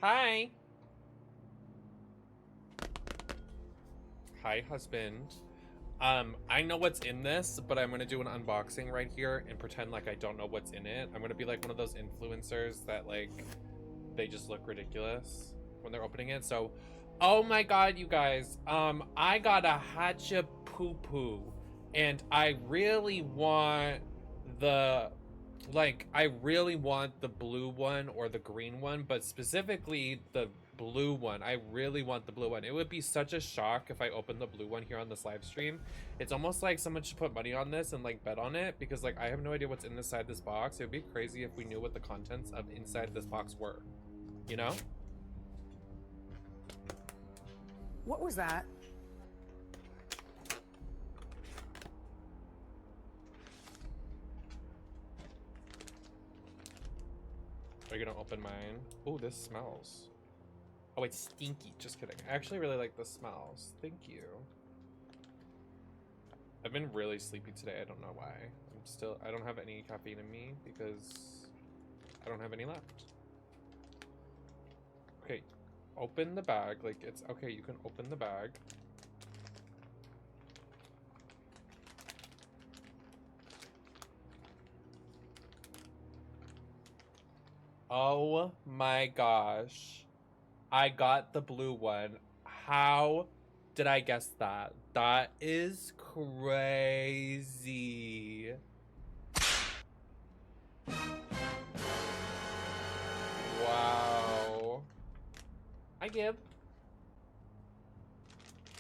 Hi. Hi, husband. I know what's in this, but I'm gonna do an unboxing right here and pretend like I don't know what's in it. I'm gonna be like one of those influencers that like they just look ridiculous when they're opening it. So, oh my god, you guys. I got a Hatcha Poo Poo, and I really want the I really want the blue one or the green one, but specifically the blue one. I really want the blue one. It would be such a shock if I opened the blue one here on this live stream. It's almost like someone should put money on this and like bet on it, because like I have no idea what's inside this box. It would be crazy if we knew what the contents of inside this box were, you know? What was that? Are you gonna open mine? Oh, this smells. Oh, it's stinky. Just kidding. I actually really like the smells. Thank you. I've been really sleepy today. I don't know why. I don't have any caffeine in me because I don't have any left. Okay, open the bag. Like, it's okay. You can open the bag. Oh my gosh. I got the blue one. How did I guess that? That is crazy. Wow. Hi, Gib.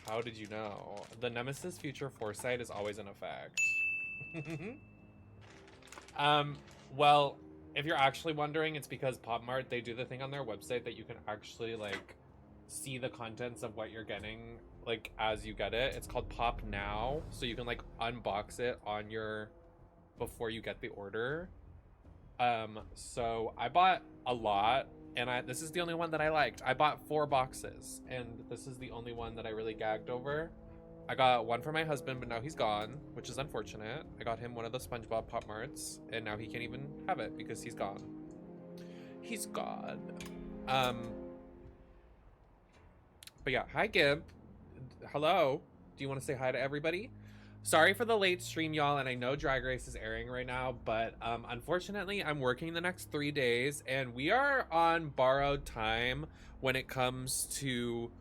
How did you know? The Nemesis future foresight is always in effect. Well, if you're actually wondering, it's because PopMart, they do the thing on their website that you can actually like see the contents of what you're getting like as you get it. It's called Pop Now, so you can like unbox it on your before you get the order. So I bought a lot, and this is the only one that I liked. I bought 4 boxes, and this is the only one that I really gagged over. I got one for my husband, but now he's gone, which is unfortunate. I got him one of the SpongeBob Pop Marts, and now he can't even have it because he's gone. He's gone. But yeah, hi Gib. Hello. Do you want to say hi to everybody? Sorry for the late stream, y'all, and I know Drag Race is airing right now, but unfortunately, I'm working the next 3 days, and we are on borrowed time when it comes to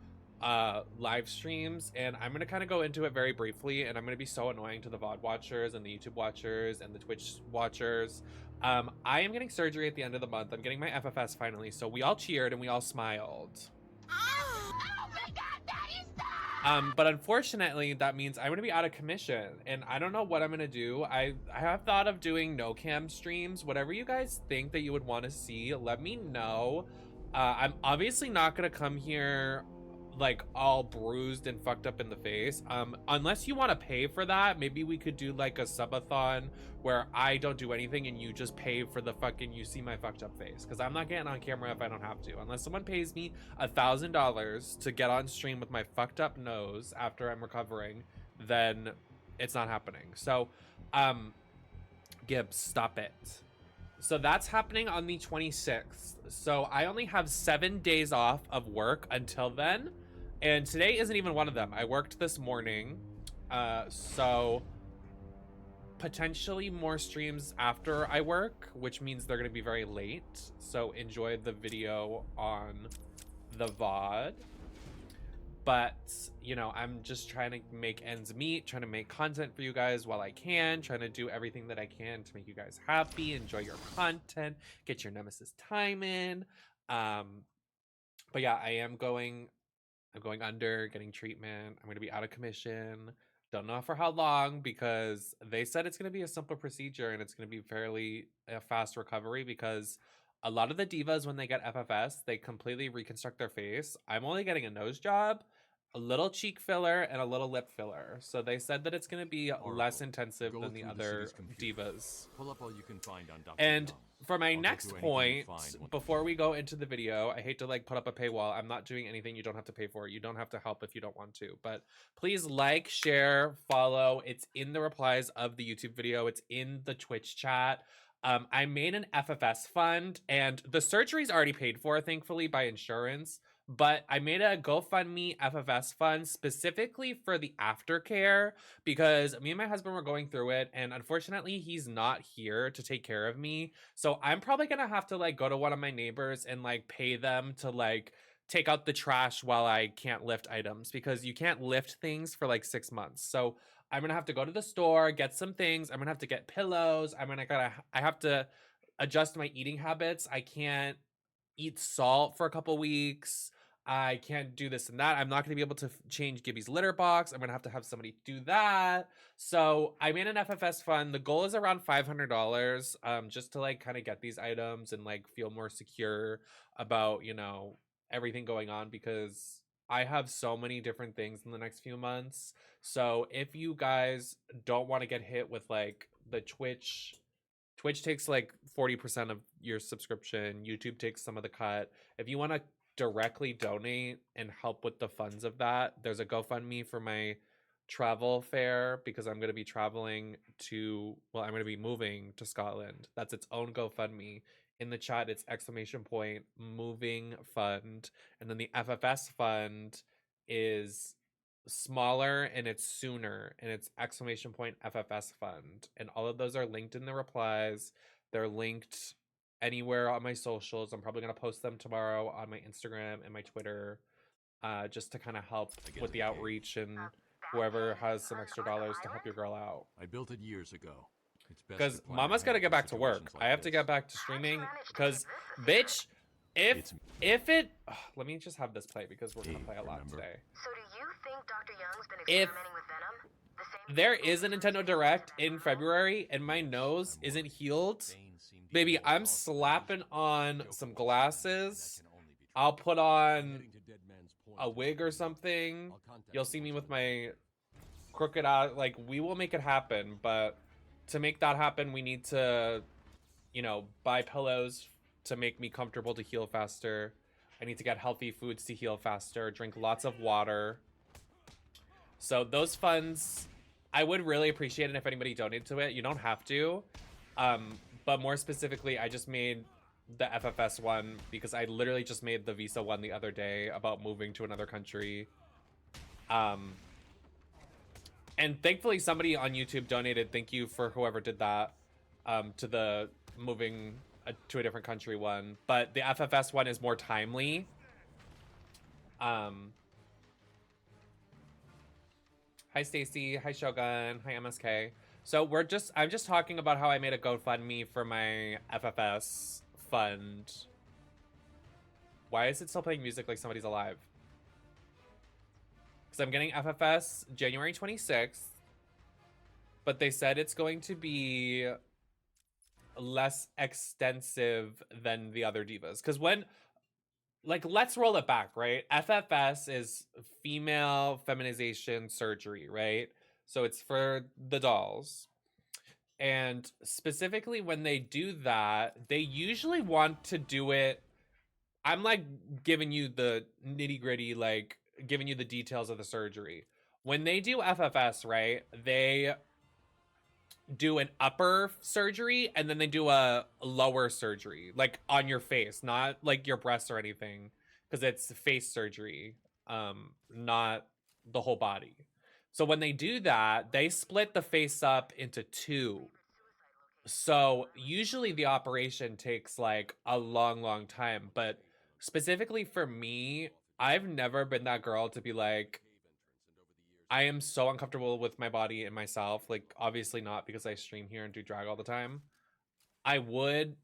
live streams, and I'm gonna kind of go into it very briefly, and I'm gonna be so annoying to the VOD watchers and the YouTube watchers and the Twitch watchers. I am getting surgery at the end of the month. I'm getting my FFS finally, so we all cheered and we all smiled. Oh my god, Daddy, stop! But unfortunately, that means I'm gonna be out of commission, and I don't know what I'm gonna do. I have thought of doing no cam streams. Whatever you guys think that you would want to see, let me know. I'm obviously not gonna come here like all bruised and fucked up in the face. Unless you want to pay for that, maybe we could do like a subathon where I don't do anything and you just pay for the fucking you see my fucked up face, because I'm not getting on camera if I don't have to. Unless someone pays me $1,000 to get on stream with my fucked up nose after I'm recovering, then it's not happening. So Gibbs, stop it. So that's happening on the 26th. So I only have 7 days off of work until then. And today isn't even one of them. I worked this morning. So potentially more streams after I work, which means they're going to be very late. So enjoy the video on the VOD. But, you know, I'm just trying to make ends meet, trying to make content for you guys while I can, trying to do everything that I can to make you guys happy, enjoy your content, get your Nemesis time in. But yeah, I'm going under, getting treatment. I'm going to be out of commission. Don't know for how long, because they said it's going to be a simple procedure and it's going to be fairly a fast recovery, because a lot of the divas, when they get FFS, they completely reconstruct their face. I'm only getting a nose job, a little cheek filler, and a little lip filler. So they said that it's going to be less intensive than the other divas. Pull up all you can find on Dr. And Young. for my I'll next get you anything point, you find. before we go into the video, I hate to like put up a paywall. I'm not doing anything you don't have to pay for. You don't have to help if you don't want to. But please like, share, follow. It's in the replies of the YouTube video. It's in the Twitch chat. I made an FFS fund, and the surgery's already paid for, thankfully, by insurance. But I made a GoFundMe FFS fund specifically for the aftercare because me and my husband were going through it, and unfortunately, he's not here to take care of me. So I'm probably gonna have to like go to one of my neighbors and like pay them to like take out the trash while I can't lift items because you can't lift things for like 6 months. So I'm gonna have to go to the store, get some things. I'm gonna have to get pillows. I have to adjust my eating habits. I can't eat salt for a couple weeks. I can't do this and that. I'm not going to be able to change Gibby's litter box. I'm going to have somebody do that. So I made an FFS fund. The goal is around $500, just to like kind of get these items and like feel more secure about, you know, everything going on because I have so many different things in the next few months. So if you guys don't want to get hit with like the Twitch takes like 40% of your subscription. YouTube takes some of the cut. If you want to directly donate and help with the funds of that, there's a GoFundMe for my travel fare because I'm going to be I'm going to be moving to Scotland. That's its own GoFundMe. In the chat, it's !moving fund. And then the FFS fund is smaller and it's sooner and it's !FFS fund. And all of those are linked in the replies. They're linked anywhere on my socials. I'm probably going to post them tomorrow on my Instagram and my Twitter, just to kind of help with the outreach and whoever has some extra dollars to help your girl out. I built it years ago. Because Mama's got to get back to work. I have to get back to streaming because, bitch, if it... let me just have this play because we're going to play a lot today. So do you think Dr. Young's been experimenting with Venom? The same There is a Nintendo Direct in February and my nose isn't healed, baby, I'm slapping on some glasses. I'll put on a wig or something. You'll see me with my crooked eye. Like, we will make it happen, but to make that happen, we need to, you know, buy pillows to make me comfortable to heal faster. I need to get healthy foods to heal faster, drink lots of water. So those funds, I would really appreciate it if anybody donated to it. You don't have to. But more specifically, I just made the FFS one because I literally just made the visa one the other day about moving to another country. And thankfully somebody on YouTube donated. Thank you for whoever did that, to the moving to a different country one. But the FFS one is more timely. Hi Stacy, hi Shogun, hi MSK. So I'm just talking about how I made a GoFundMe for my FFS fund. Why is it still playing music like somebody's alive? Because I'm getting FFS January 26th, but they said it's going to be less extensive than the other divas. Because let's roll it back, right? FFS is female feminization surgery, right? So it's for the dolls. And specifically when they do that, they usually want to do it. I'm like giving you the nitty gritty, like giving you the details of the surgery. When they do FFS, right, they do an upper surgery and then they do a lower surgery, like on your face, not like your breasts or anything, because it's face surgery, not the whole body. So when they do that, they split the face up into two. So usually the operation takes like a long time, but specifically for me, I've never been that girl to be like, I am so uncomfortable with my body and myself. Like, obviously not because I stream here and do drag all the time. When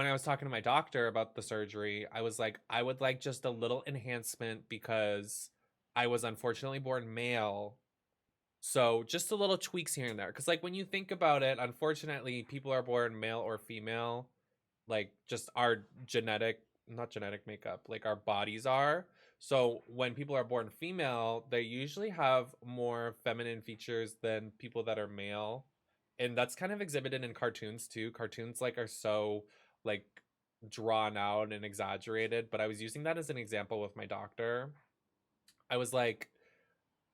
I was talking to my doctor about the surgery, I was like, I would like just a little enhancement because I was unfortunately born male. So just a little tweaks here and there. Because like when you think about it, unfortunately, people are born male or female. Like just our not genetic makeup, like our bodies are. So when people are born female, they usually have more feminine features than people that are male. And that's kind of exhibited in cartoons too. Cartoons like are so like drawn out and exaggerated. But I was using that as an example with my doctor. I was like,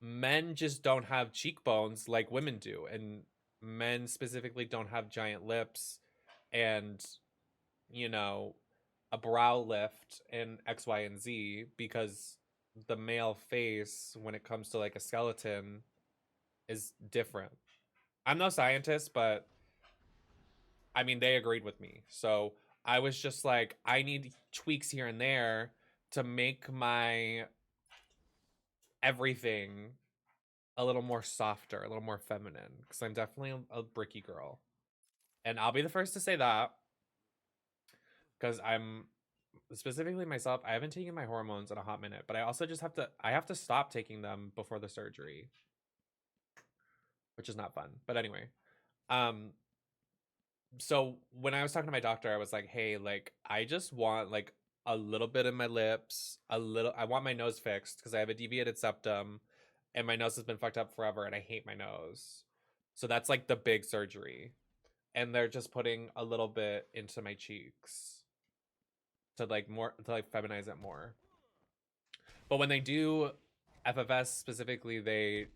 men just don't have cheekbones like women do. And men specifically don't have giant lips. and, you know, a brow lift and X, Y, and Z, because the male face, when it comes to like a skeleton, is different. I'm no scientist, but I mean, they agreed with me. So I was just like, I need tweaks here and there to make my everything a little more softer, a little more feminine, because I'm definitely a bricky girl. And I'll be the first to say that, because I'm specifically myself, I haven't taken my hormones in a hot minute, but I also just I have to stop taking them before the surgery, which is not fun. But anyway, um, so when I was talking to my doctor, I was like, hey, like, I just want like a little bit in my lips, I want my nose fixed because I have a deviated septum and my nose has been fucked up forever and I hate my nose. So that's like the big surgery. And they're just putting a little bit into my cheeks to like feminize it more. But when they do FFS specifically, they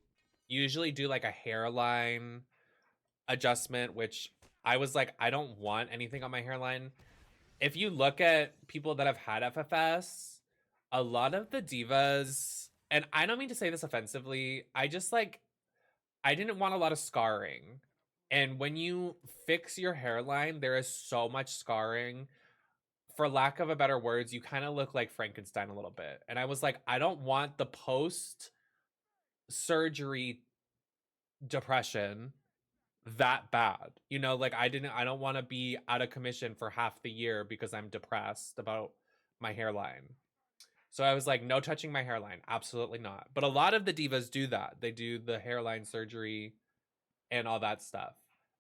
usually do like a hairline adjustment, which I was like, I don't want anything on my hairline. If you look at people that have had FFS, a lot of the divas, and I don't mean to say this offensively, I just like, I didn't want a lot of scarring. And when you fix your hairline, there is so much scarring. For lack of a better words, you kind of look like Frankenstein a little bit. And I was like, I don't want the post surgery depression that bad. You know, like I don't want to be out of commission for half the year because I'm depressed about my hairline. So I was like, no touching my hairline. Absolutely not. But a lot of the divas do that. They do the hairline surgery and all that stuff.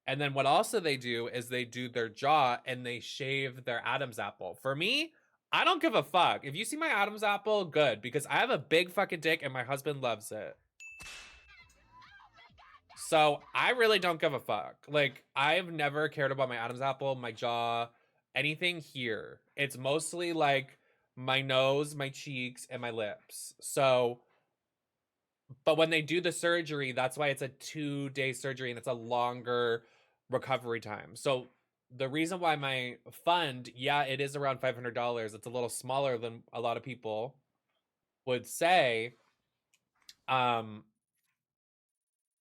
And then what also they do is they do their jaw and they shave their Adam's apple. For me, I don't give a fuck. If you see my Adam's apple, good, because I have a big fucking dick and my husband loves it. So I really don't give a fuck. Like, I've never cared about my Adam's apple, my jaw, anything here. It's mostly like my nose, my cheeks, and my lips. So, but when they do the surgery, that's why it's a 2-day surgery and it's a longer recovery time. So the reason why my fund, yeah, it is around $500. It's a little smaller than a lot of people would say.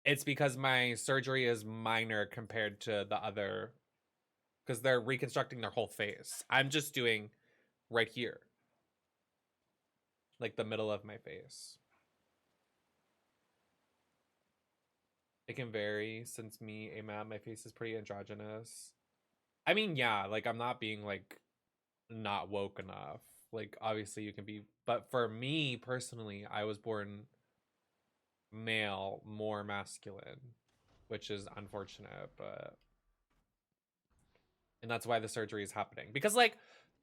It's because my surgery is minor compared to the other, because they're reconstructing their whole face. I'm just doing right here, like the middle of my face. It can vary since me, a man, my face is pretty androgynous. I mean, yeah, like I'm not being like not woke enough. Like obviously you can be, but for me personally, I was born male, more masculine, which is unfortunate, but and that's why the surgery is happening. Because like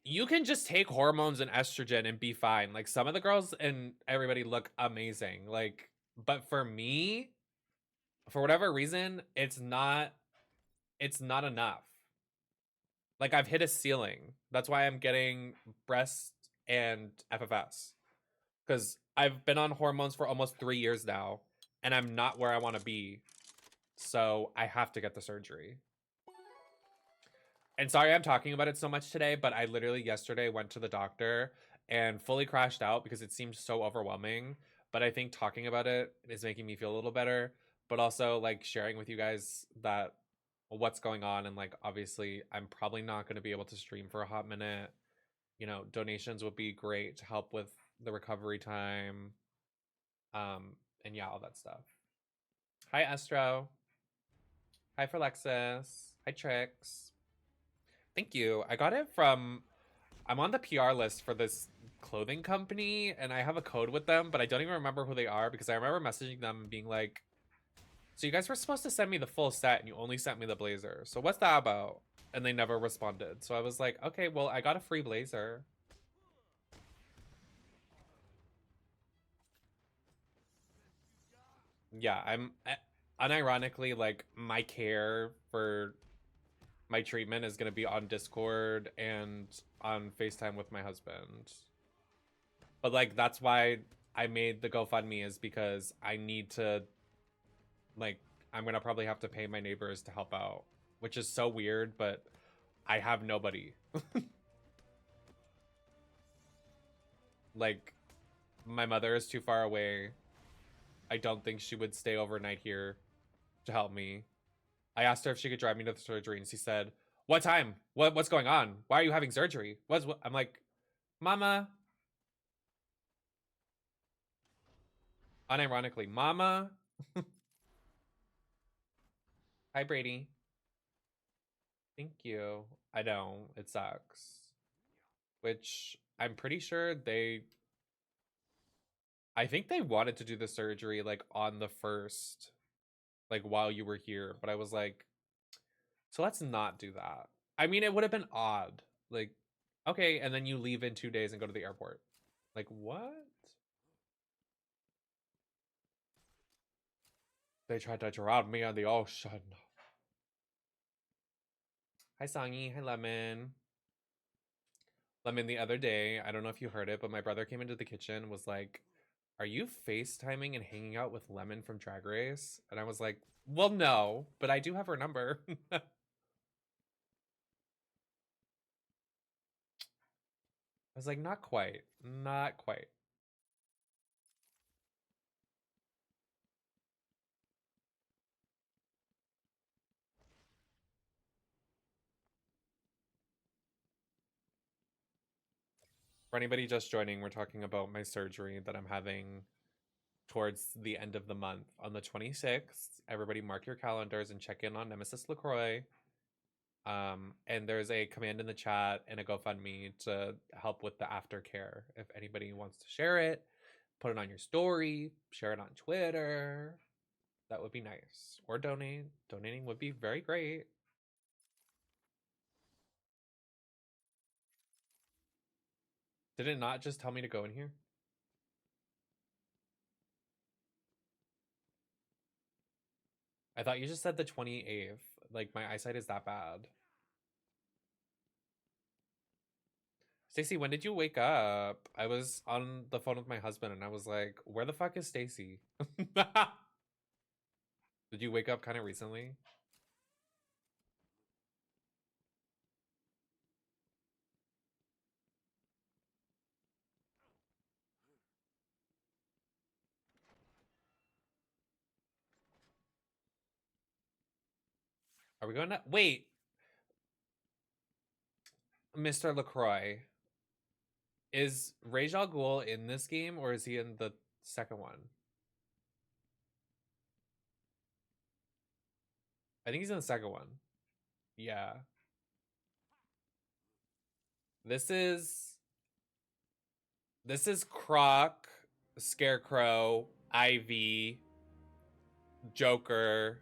you can just take hormones and estrogen and be fine. Like some of the girls and everybody look amazing. Like, but for me, for whatever reason, it's not enough. Like I've hit a ceiling. That's why I'm getting breast and FFS. Because I've been on hormones for almost 3 years now, and I'm not where I want to be. So I have to get the surgery. And sorry I'm talking about it so much today, but I literally yesterday went to the doctor and fully crashed out because it seemed so overwhelming. But I think talking about it is making me feel a little better. But also like sharing with you guys that what's going on, and like obviously I'm probably not going to be able to stream for a hot minute. You know, donations would be great to help with the recovery time. And yeah, all that stuff. Hi Estro. Hi for Lexus. Hi Trix. Thank you. I got it from, I'm on the PR list for this clothing company and I have a code with them, but I don't even remember who they are because I remember messaging them and being like, so you guys were supposed to send me the full set and you only sent me the blazer. So what's that about? And they never responded. So I was like, okay, well, I got a free blazer. Yeah, I'm unironically like my care for my treatment is going to be on Discord and on FaceTime with my husband. But like that's why I made the GoFundMe, is because I need to, like, I'm going to probably have to pay my neighbors to help out, which is so weird, but I have nobody. Like, my mother is too far away. I don't think she would stay overnight here to help me. I asked her if she could drive me to the surgery, and she said, "What time? What's going on? Why are you having surgery?" I'm like, "Mama." Unironically, Mama. Hi, Brady. Thank you. I know, it sucks. Which I'm pretty sure I think they wanted to do the surgery like on the first, like while you were here, but I was like, so let's not do that. I mean, it would have been odd. Like, okay, and then you leave in 2 days and go to the airport. Like, what? They tried to drown me on the ocean. Hi, Songy. Hi, Lemon. Lemon, the other day, I don't know if you heard it, but my brother came into the kitchen, was like, "Are you FaceTiming and hanging out with Lemon from Drag Race?" And I was like, "Well, no, but I do have her number." I was like, "Not quite. Not quite." For anybody just joining, we're talking about my surgery that I'm having towards the end of the month on the 26th. Everybody mark your calendars and check in on NemesisLacroix. And there's a command in the chat and a GoFundMe to help with the aftercare. If anybody wants to share it, put it on your story, share it on Twitter. That would be nice. Or donate. Donating would be very great. Did it not just tell me to go in here? I thought you just said the 28th. Like, my eyesight is that bad. Stacy, when did you wake up? I was on the phone with my husband and I was like, where the fuck is Stacy? Did you wake up kind of recently? Are we going to wait? Mr. LaCroix, is Ra's al Ghul in this game or is he in the second one? I think he's in the second one. Yeah. This is Croc, Scarecrow, Ivy, Joker.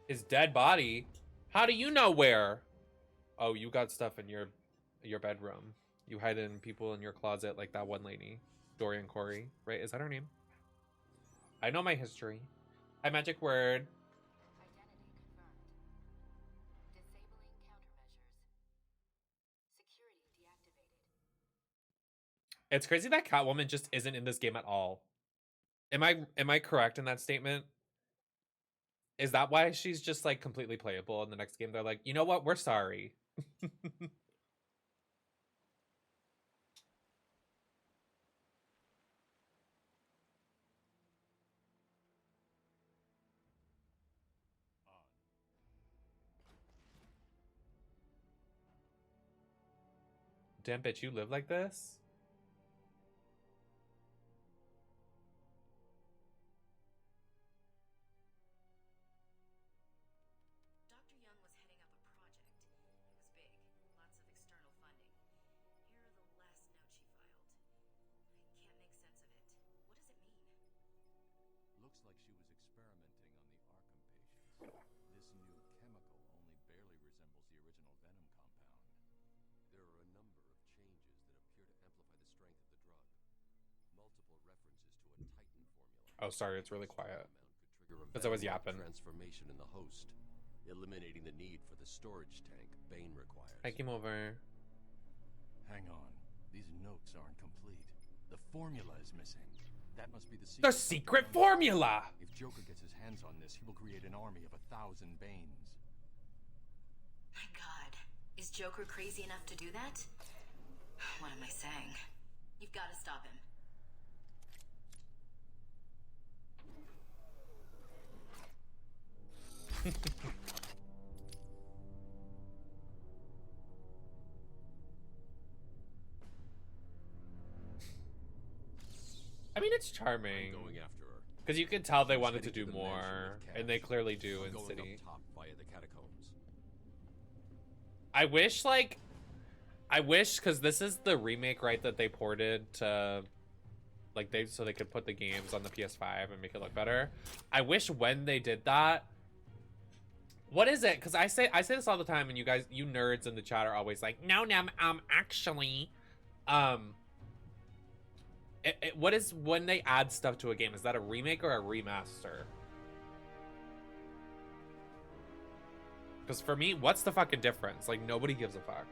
His dead body? How do you know where? Oh, you got stuff in your bedroom. You hide in people in your closet like that one lady. Dorian Corey, right? Is that her name? I know my history. Hi, magic word. Identity confirmed. Disabling countermeasures. Security deactivated. It's crazy that Catwoman just isn't in this game at all. Am I correct in that statement? Is that why she's just like completely playable in the next game? They're like, you know what? We're sorry. Damn bitch, you live like this? Dr. Young was heading up a project. It was big, lots of external funding. Here are the last notes she filed. I can't make sense of it. What does it mean? Looks like she was experimenting on the Arkham patients. This new chemical only barely resembles the original Venom compound. There are a number of changes that appear to amplify the strength of the drug. Multiple references to a Titan formula. Oh, sorry, it's really quiet. Could trigger a Because I was Venom yapping. transformation in the host, eliminating the need for the storage tank Bane requires. I came over. Hang on. These notes aren't complete. The formula is missing. That must be the The secret. secret formula! If Joker gets his hands on this, he will create an army of 1,000 Banes. My god. Is Joker crazy enough to do that? What am I saying? You've got to stop him. I mean, it's charming. Going after her. Because you can tell they She's wanted to heading do the mansion more, with and they Cash. clearly do We're in going City. up top via the catacombs. I wish, because this is the remake, right, that they ported to, like, so they could put the games on the PS5 and make it look better. I wish when they did that, what is it? Because I say this all the time, and you guys, you nerds in the chat are always like, no, actually, what is when they add stuff to a game? Is that a remake or a remaster? Because for me, what's the fucking difference? Like, nobody gives a fuck.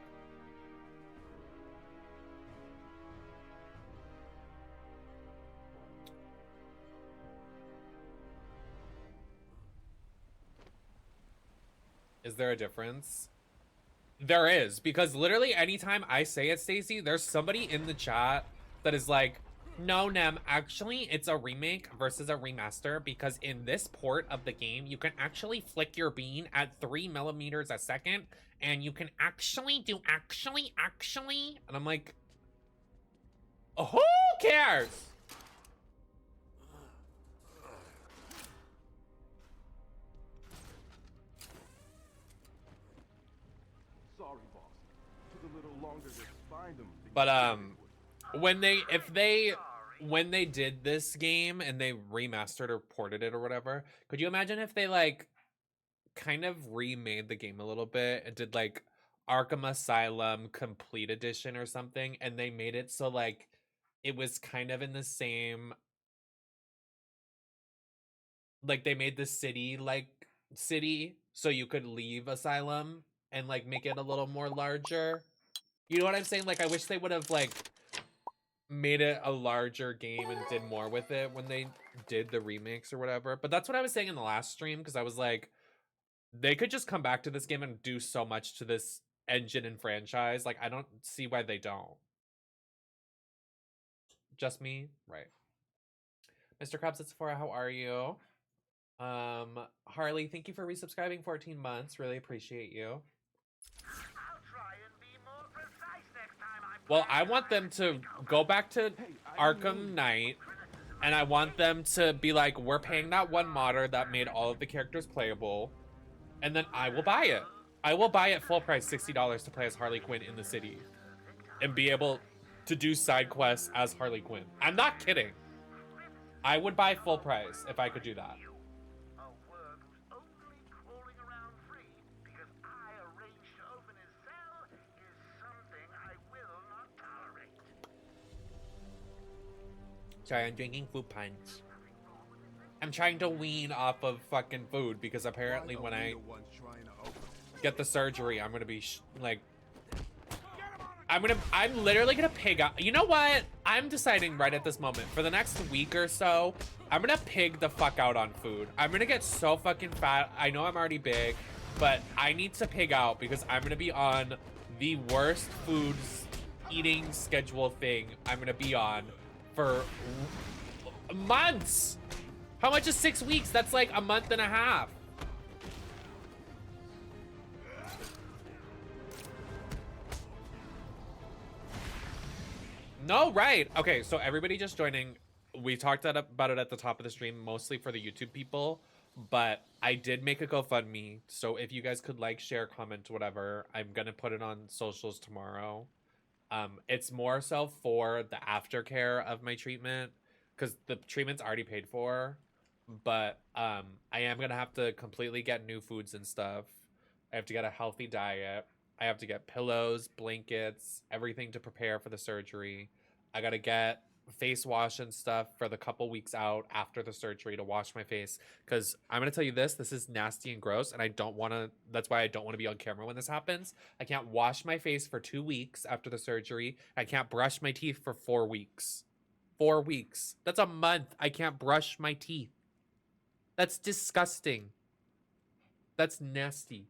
Is there a difference? There is, because literally anytime I say it, Stacy, there's somebody in the chat that is like, no, Nem, actually, it's a remake versus a remaster, because in this port of the game, you can actually flick your bean at 3 millimeters a second, and you can actually do actually, and I'm like, who cares? Sorry, boss. Took a little longer to find them. But when they did this game and they remastered or ported it or whatever, could you imagine if they like kind of remade the game a little bit and did like Arkham Asylum Complete Edition or something, and they made it so like it was kind of in the same, like they made the city like city so you could leave Asylum and like make it a little more larger. You know what I'm saying? Like, I wish they would have like made it a larger game and did more with it when they did the remakes or whatever. But that's what I was saying in the last stream, because I was like, they could just come back to this game and do so much to this engine and franchise. Like, I don't see why they don't. Just me? Right. Mr. Krabs at Sephora, how are you? Harley, thank you for resubscribing 14 months. Really appreciate you. Well, I want them to go back to Arkham Knight, and I want them to be like, we're paying that one modder that made all of the characters playable, and then I will buy it. I will buy it full price, $60 to play as Harley Quinn in the city, and be able to do side quests as Harley Quinn. I'm not kidding. I would buy full price if I could do that. Sorry, I'm drinking food punch. I'm trying to wean off of fucking food because apparently when I get the surgery, I'm gonna be like, I'm literally gonna pig out. You know what? I'm deciding right at this moment for the next week or so, I'm gonna pig the fuck out on food. I'm gonna get so fucking fat. I know I'm already big, but I need to pig out because I'm gonna be on the worst foods eating schedule thing I'm gonna be on for months. How much is 6 weeks? That's like a month and a half. No, right. Okay, so everybody just joining. We talked about it at the top of the stream, mostly for the YouTube people, but I did make a GoFundMe. So if you guys could like, share, comment, whatever, I'm gonna put it on socials tomorrow. It's more so for the aftercare of my treatment because the treatment's already paid for, but I am gonna have to completely get new foods and stuff. I have to get a healthy diet. I have to get pillows, blankets, everything to prepare for the surgery. I gotta get face wash and stuff for the couple weeks out after the surgery to wash my face, because I'm gonna tell you this is nasty and gross, and I don't want to. That's why I don't want to be on camera when this happens. I can't wash my face for 2 weeks after the surgery. I can't brush my teeth for 4 weeks. 4 weeks. That's a month. I can't brush my teeth. That's disgusting. That's nasty.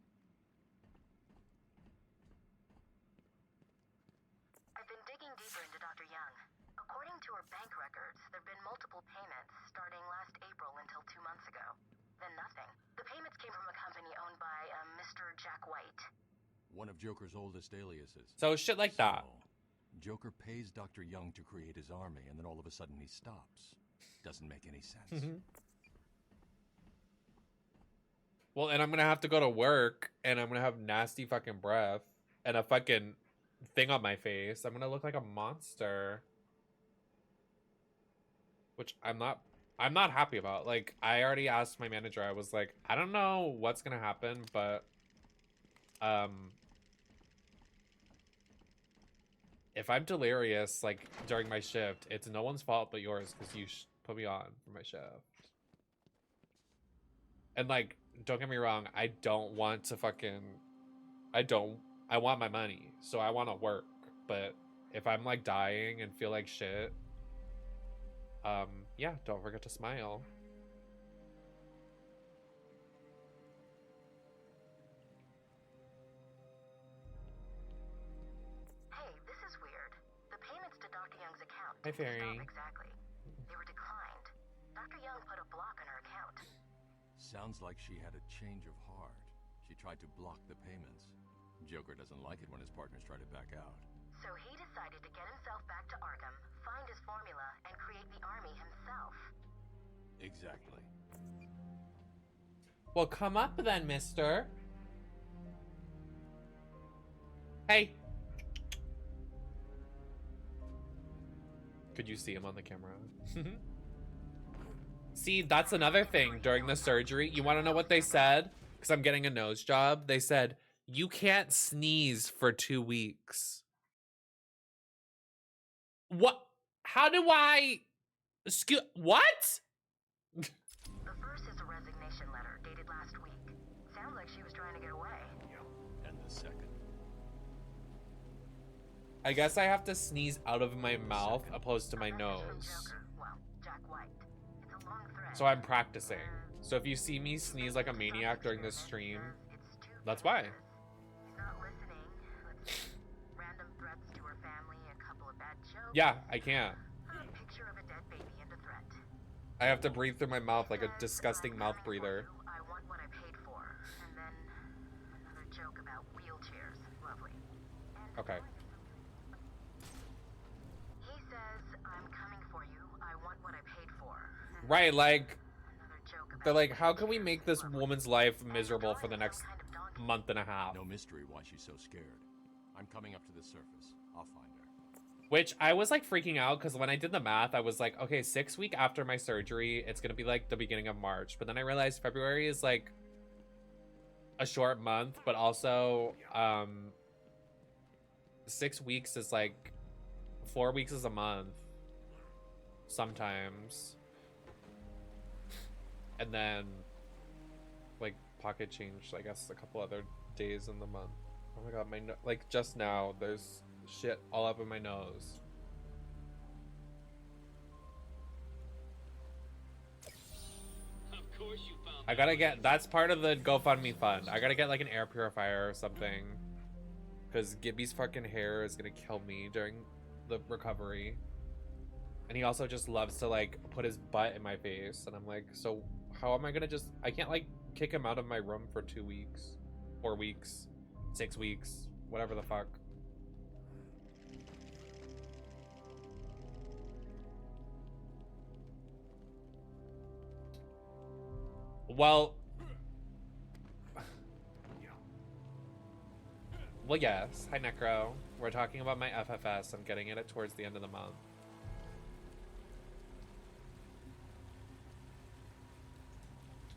I've been digging deeper into Dr. Young. According to her bank records, there have been multiple payments starting last April until 2 months ago. Then nothing. The payments came from a company owned by Mr. Jack White. One of Joker's oldest aliases. So shit like that. So, Joker pays Dr. Young to create his army, and then all of a sudden he stops. Doesn't make any sense. Well, and I'm gonna have to go to work, and I'm gonna have nasty fucking breath, and a fucking thing on my face. I'm gonna look like a monster. Which I'm not happy about. Like, I already asked my manager, I was like, I don't know what's gonna happen, but if I'm delirious, like, during my shift, it's no one's fault but yours, because you put me on for my shift. And, like, don't get me wrong, I don't want to fucking... I want my money, so I want to work. But if I'm, like, dying and feel like shit, yeah, don't forget to smile. Hi, Fairy. Exactly. They were declined. Dr. Young put a block on her account. Sounds like she had a change of heart. She tried to block the payments. Joker doesn't like it when his partners try to back out. So he decided to get himself back to Arkham, find his formula, and create the army himself. Exactly. Well, come up then, mister. Hey. Could you see him on the camera? See, that's another thing during the surgery. You want to know what they said? Because I'm getting a nose job. They said, you can't sneeze for 2 weeks. What? How do I... What? The first is a resignation letter dated last week. Sounds like she was trying to get away. Yep. And the second. I guess I have to sneeze out of my mouth opposed to my nose. Well, Jack White. It's a long thread. So I'm practicing. So if you see me sneeze like a maniac during this stream, that's why. He's not listening. Let's see. Random threats to her family, a couple of bad jokes. Yeah, I can't. A picture of a dead baby and a threat. I have to breathe through my mouth like a disgusting mouth breather. I want what I paid for. And then another joke about wheelchairs. Lovely. And Okay. he says, I'm coming for you. I want what I paid for. And Right, like, another joke about they're like, how can we make this woman's life miserable for the next month and a half? No mystery why she's so scared. I'm coming up to the surface. I'll find her. Which I was like freaking out because when I did the math, I was like, okay, 6 weeks after my surgery, it's gonna be like the beginning of March. But then I realized February is like a short month, but also 6 weeks is like 4 weeks is a month sometimes. And then like pocket change, I guess a couple other days in the month. Oh my god, my like just now there's shit all up in my nose. Of course you found I gotta get, that's part of the GoFundMe fund. I gotta get like an air purifier or something. Because Gibby's fucking hair is gonna kill me during the recovery. And he also just loves to like put his butt in my face. And I'm like, so how am I gonna just, I can't like kick him out of my room for 2 weeks, 4 weeks, 6 weeks, whatever the fuck. Well, yes. Hi, Necro. We're talking about my FFS. I'm getting it towards the end of the month.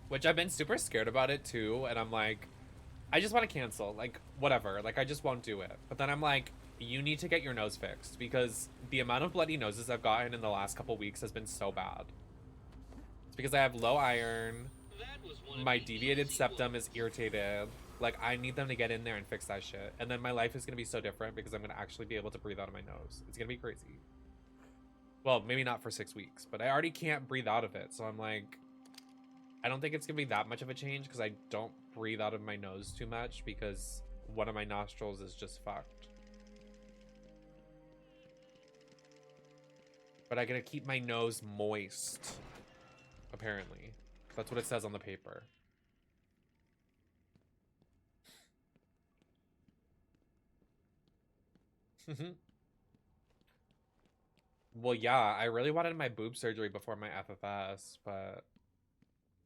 Which I've been super scared about it too, and I'm like, I just want to cancel. Like, whatever. Like, I just won't do it. But then I'm like, you need to get your nose fixed because the amount of bloody noses I've gotten in the last couple weeks has been so bad. It's because I have low iron. My deviated septum is irritated. Like, I need them to get in there and fix that shit. And then my life is gonna be so different because I'm gonna actually be able to breathe out of my nose. It's gonna be crazy. Well, maybe not for 6 weeks, but I already can't breathe out of it. So I'm like, I don't think it's gonna be that much of a change because I don't breathe out of my nose too much because one of my nostrils is just fucked. But I gotta keep my nose moist, apparently. That's what it says on the paper. Well, yeah, I really wanted my boob surgery before my FFS, but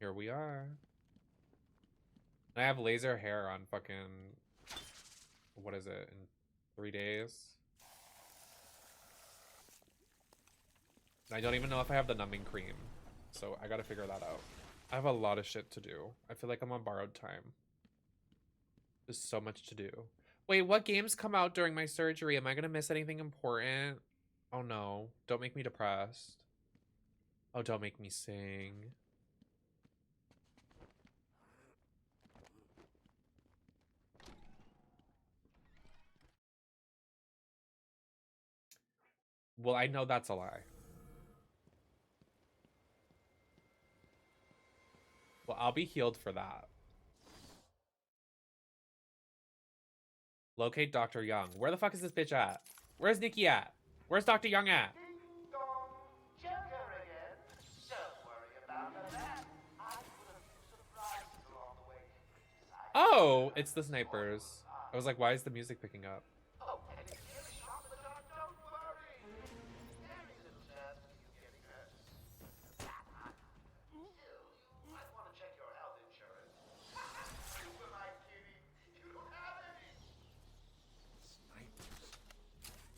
here we are. And I have laser hair on fucking, what is it, in 3 days? And I don't even know if I have the numbing cream, so I gotta figure that out. I have a lot of shit to do. I feel like I'm on borrowed time. There's so much to do. Wait, what games come out during my surgery? Am I gonna miss anything important? Oh no, don't make me depressed. Oh, don't make me sing. Well, I know that's a lie. Well, I'll be healed for that. Locate Dr. Young. Where the fuck is this bitch at? Where's Nikki at? Where's Dr. Young at? Oh, it's the snipers. I was like, why is the music picking up?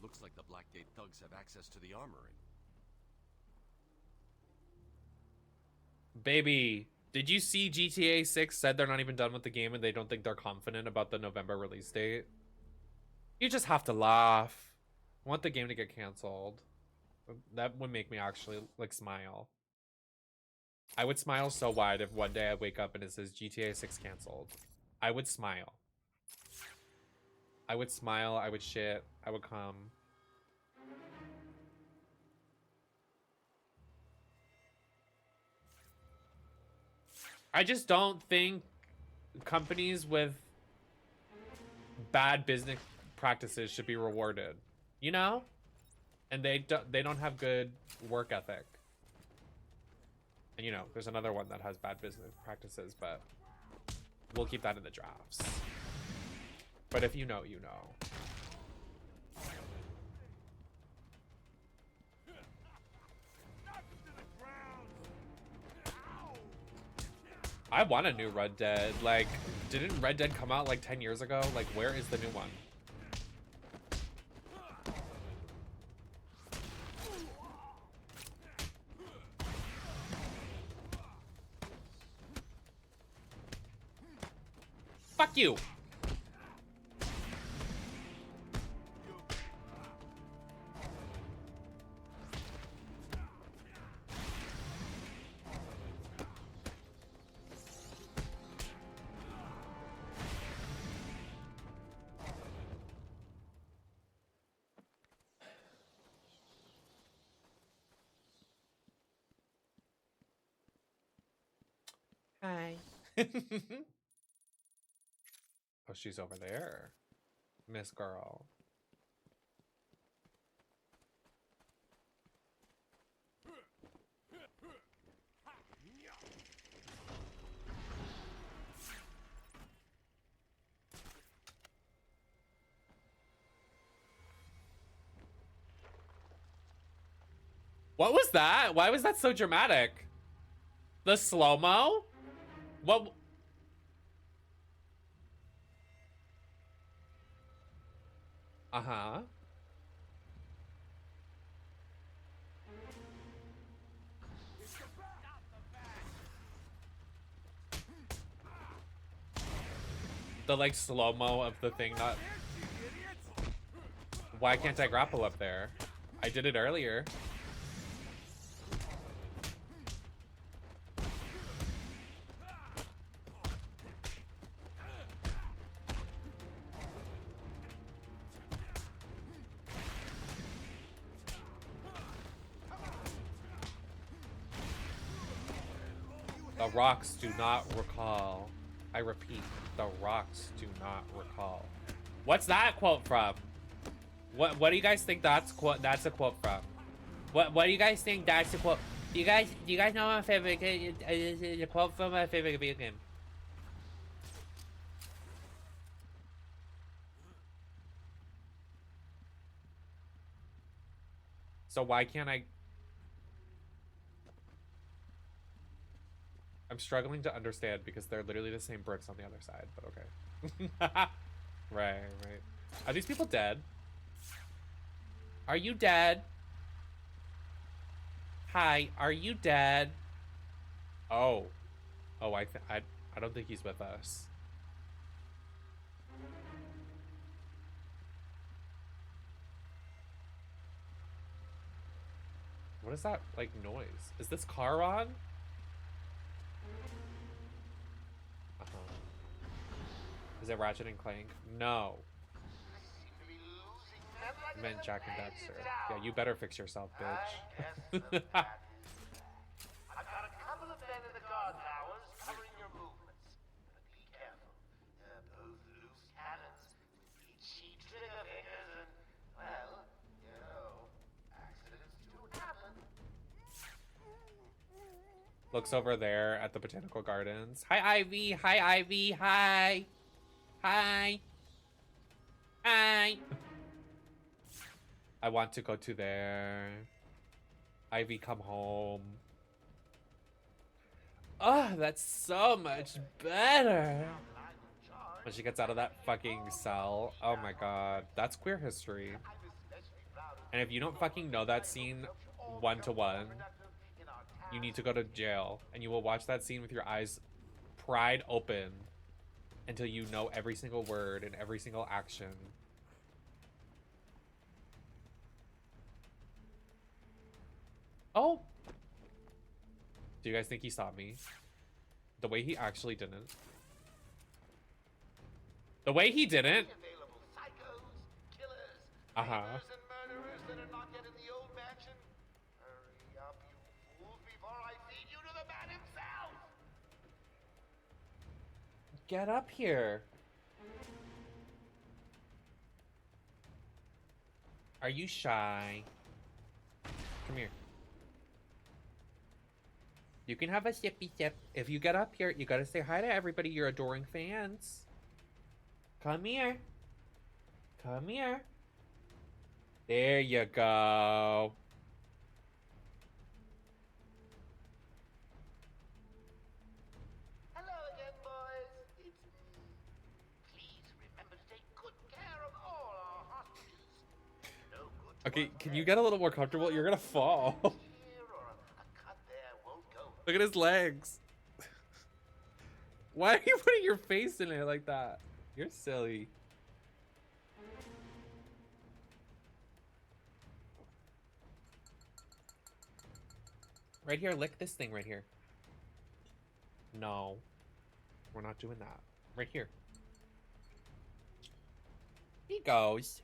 Looks like the Blackgate thugs have access to the armory. Baby, did you see GTA 6 said they're not even done with the game and they don't think they're confident about the November release date? You just have to laugh. I want the game to get canceled. That would make me actually, like, smile. I would smile so wide if one day I wake up and it says GTA 6 canceled. I would smile. I would smile, I would shit, I would come. I just don't think companies with bad business practices should be rewarded, you know? And they don't have good work ethic. And you know, there's another one that has bad business practices, but we'll keep that in the drafts. But if you know, you know. I want a new Red Dead. Like, didn't Red Dead come out like 10 years ago? Like, where is the new one? Fuck you! Hi. Oh, she's over there. Miss Girl. What was that? Why was that so dramatic? The slow-mo? What? Uh-huh. The, like, slow-mo of the thing not... Why can't I grapple up there? I did it earlier. The rocks do not recall. I repeat, the rocks do not recall. What's that quote from? What do you guys think that's a quote from? What do you guys think that's a quote? Do you guys know my favorite a quote from my favorite video game? So why can't I? I'm struggling to understand because they're literally the same bricks on the other side, but okay. Right. Are these people dead? Are you dead? Hi, are you dead? Oh. Oh, I don't think he's with us. What is that, like, noise? Is this car on? Is it Ratchet and Clank? No. I meant Jack and Dexter. Yeah, you better fix yourself, bitch. I've got a couple of men in the guard towers covering your movements. But be careful. They're both loose cannons with itchy trigger fingers and, well, you know, accidents do happen. Looks over there at the botanical gardens. Hi, Ivy. Hi, Ivy. Hi. Hi. Hi. I want to go to there. Ivy, come home. Oh, that's so much better. When she gets out of that fucking cell. Oh my god. That's queer history. And if you don't fucking know that scene one-to-one, you need to go to jail. And you will watch that scene with your eyes pried open until you know every single word and every single action. Oh! Do you guys think he saw me? The way he actually didn't. The way he didn't. Uh-huh. Get up here. Are you shy? Come here. You can have a sippy sip. If you get up here, you gotta say hi to everybody, your adoring fans. Come here. Come here. There you go. Hello again, boys. It's me. Please remember to take good care of all our hostages. No good. Okay, can you get a little more comfortable? You're gonna fall. Look at his legs. Why are you putting your face in it like that? You're silly. Right here, lick this thing right here. No, we're not doing that. Right here. He goes.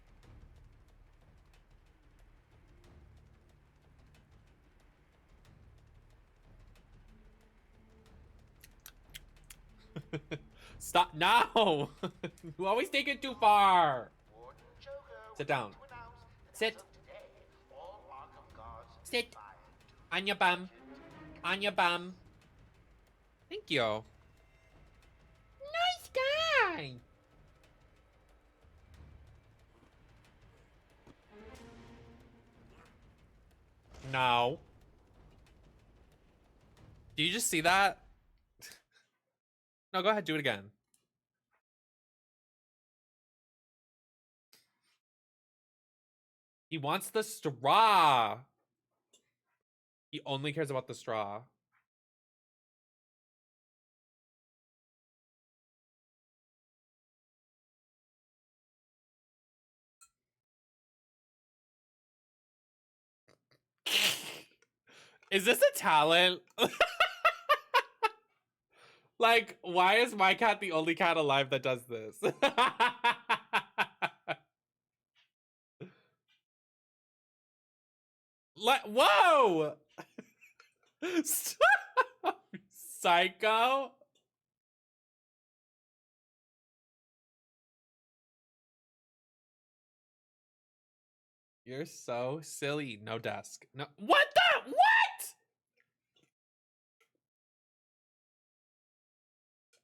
Stop. No. You always take it too far. Sit down. Sit. Sit. On your bum. On your bum. Thank you. Nice guy. No. Do you just see that? No, go ahead, do it again. He wants the straw. He only cares about the straw. Is this a talent? Like, why is my cat the only cat alive that does this? Like, whoa! Stop! psycho? You're so silly. No desk. No. What the? What?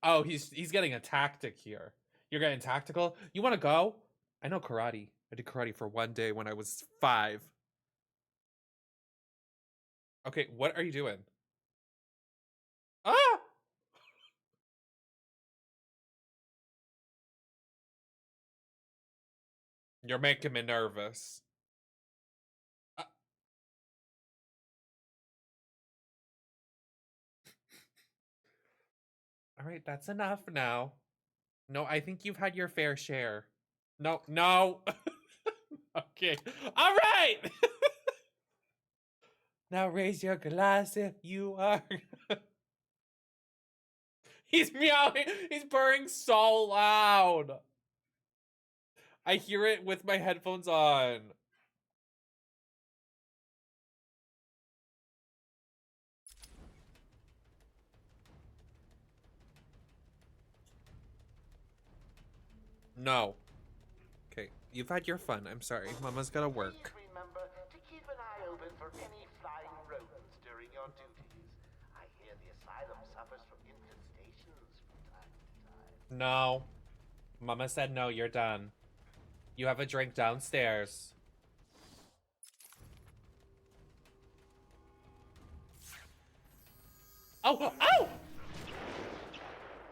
Oh, he's getting a tactic here. You're getting tactical? You want to go? I know karate. I did karate for 1 day when I was 5. Okay, what are you doing? Ah! You're making me nervous. All right, that's enough now. No, I think you've had your fair share. No, no. Okay. All right. Now raise your glass if you are. He's meowing. He's purring so loud. I hear it with my headphones on. No. Okay, you've had your fun. I'm sorry. Mama's gotta work. Please remember to keep an eye open for any flying rodents during your duties. I hear the asylum suffers from infestations from time to time. No. Mama said no, you're done. You have a drink downstairs. Oh! Oh!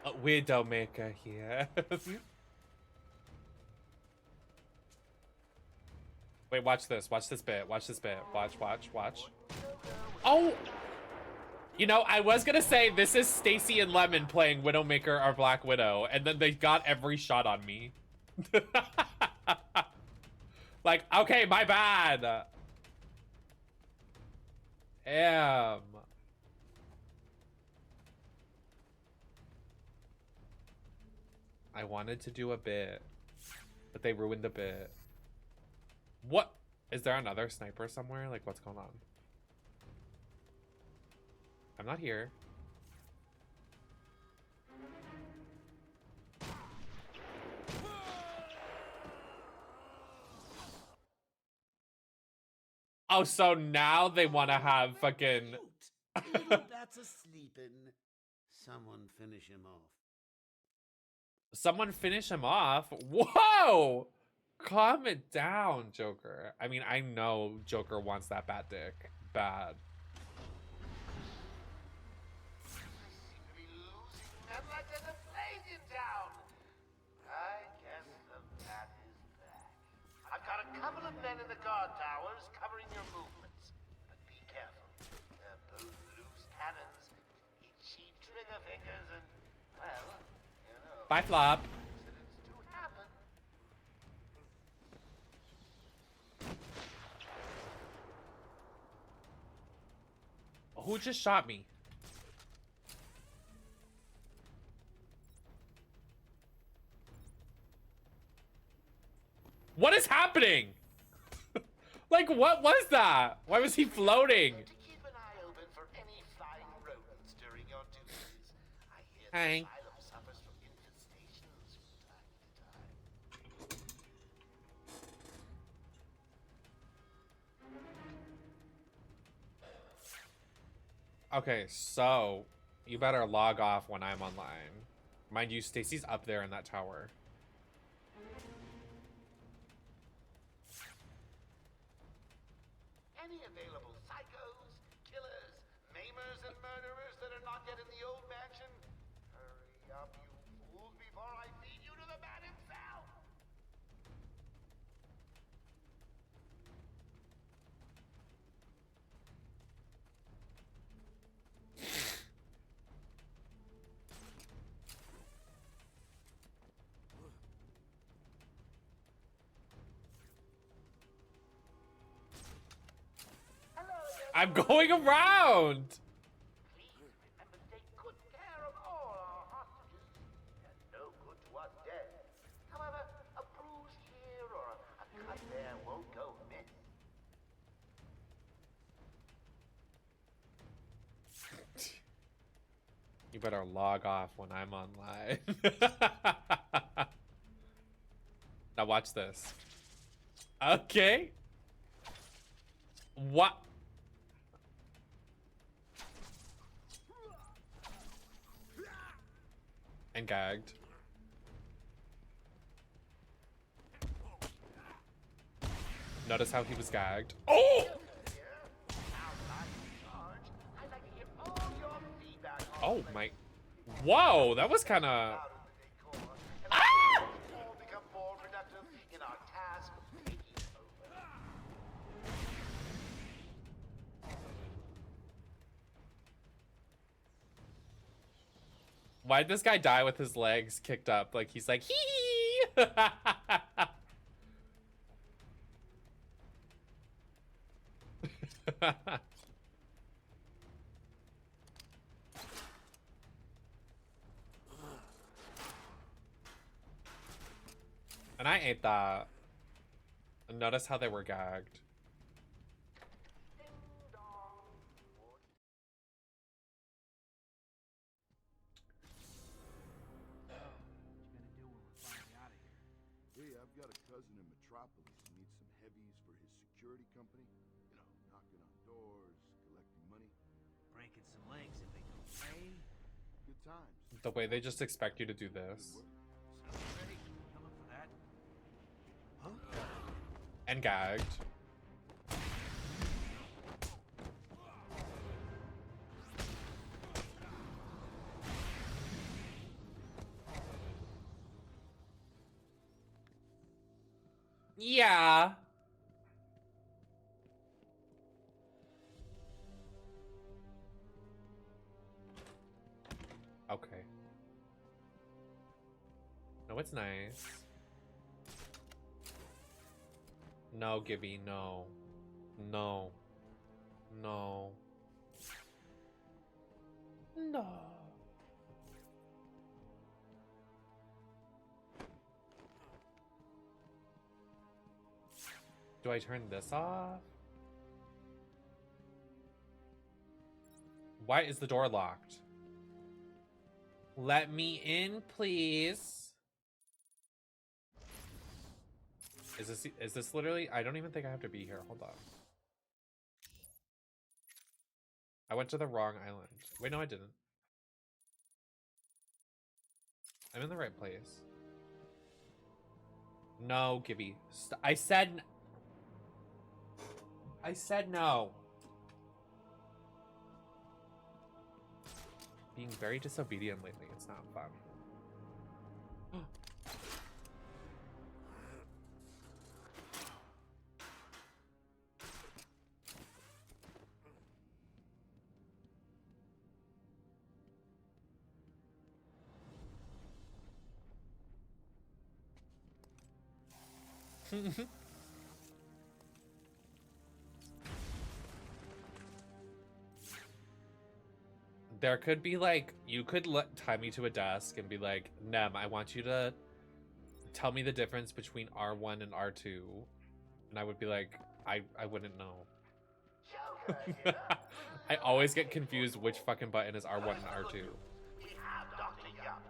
A Widowmaker here. Wait, watch this. Watch this bit. Watch this bit. Watch, watch, watch. Oh! You know, I was gonna say this is Stacy and Lemon playing Widowmaker or Black Widow, and then they got every shot on me. Like, okay, my bad. Damn. I wanted to do a bit, but they ruined the bit. What? Is there another sniper somewhere? Like, what's going on? I'm not here. Oh, so now they want to have fucking... That's a sleeping. Someone finish him off. Someone finish him off? Whoa! Calm it down, Joker. I mean, I know Joker wants that bad dick. Bad. Men like there's a plague in town. I guess the bat is back. I've got a couple of men in the guard towers covering your movements. But be careful. They're both loose cannons, itchy trigger fingers, and, well, you know. Bye, Flop. Accidents do happen. Who just shot me? What is happening? Like, what was that? Why was he floating? To keep an eye open for any flying rodents during your duties. I hear Hey. the asylum suffers from infestations from time to time. Okay, so you better log off when I'm online. Mind you, Stacy's up there in that tower. Any available psychos, killers, maimers, and murderers that are not yet in the old mansion? Hurry up, you fools, before I feed you to the man himself! I'm going around! Please remember to take good care of all our hostages. They're no good to us dead. However, a bruise here or a cut there won't go amiss. You better log off when I'm online. Now watch this. Okay. What? And gagged. Notice how he was gagged. Oh! Oh my. Whoa, that was kind of. Ah! Why'd this guy die with his legs kicked up? Like he's like, hee. And I ate that. And notice how they were gagged. Hey, I've got a cousin in Metropolis who needs some heavies for his security company. You know, knocking on doors, collecting money. Breaking some legs if they don't pay. Good times. The way they just expect you to do this. Coming for that. Huh? And gagged. Yeah. Okay. No, it's nice. No, Gibby, no. No. No. No. Do I turn this off? Why is the door locked? Let me in, please. Is this literally? I don't even think I have to be here. Hold on. I went to the wrong island. Wait, no, I didn't. I'm in the right place. No, Gibby. I said no. Being very disobedient lately. It's not fun. There could be like, you could tie me to a desk and be like, Nem, I want you to tell me the difference between R1 and R2. And I would be like, I wouldn't know. I always get confused which fucking button is R1 and R2. We have Dr. Young.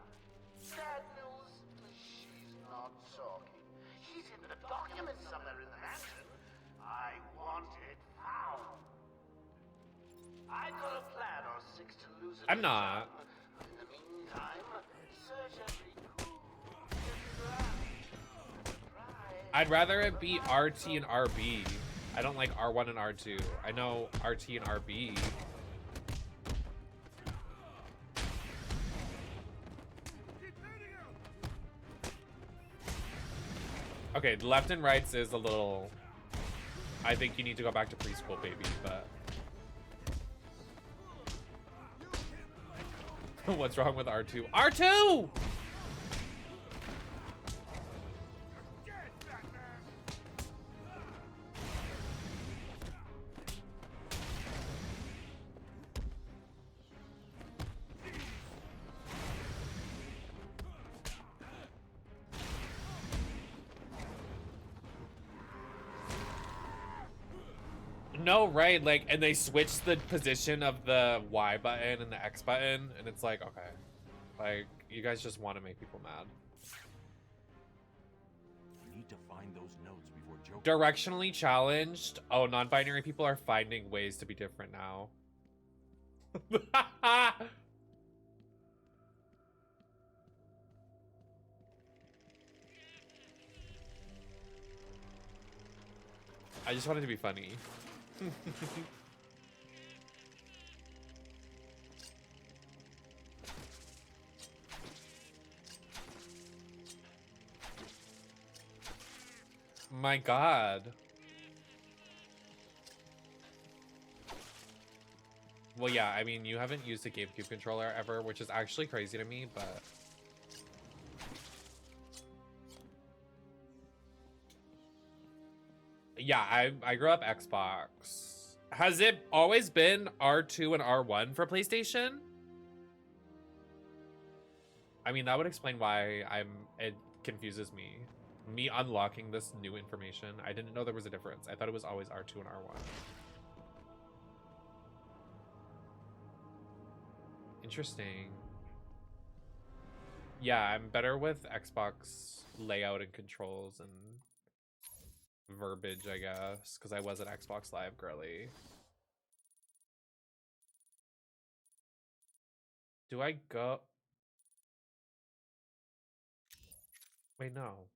Sad news, she's not talking. She's in the documents somewhere in the mansion. I want it found. I got a plan or six to lose it. I'm not. In the meantime, search every cool. I'd rather it be RT and RB. I don't like R1 and R2. I know RT and RB. Okay, left and rights is a little... I think you need to go back to preschool, baby, but... What's wrong with R2? R2! No, right? Like, and they switched the position of the Y button and the X button, and it's like, okay, like you guys just want to make people mad. We need to find those notes before Joker. Directionally challenged. Oh, non-binary people are finding ways to be different now. I just wanted to be funny. My God. Well, yeah, I mean, you haven't used a GameCube controller ever, which is actually crazy to me, but... Yeah, I grew up Xbox. Has it always been R2 and R1 for PlayStation? I mean, that would explain why it confuses me. Me unlocking this new information. I didn't know there was a difference. I thought it was always R2 and R1. Interesting. Yeah, I'm better with Xbox layout and controls and verbiage, I guess, because I was an Xbox Live girly. Do I go? Wait, no.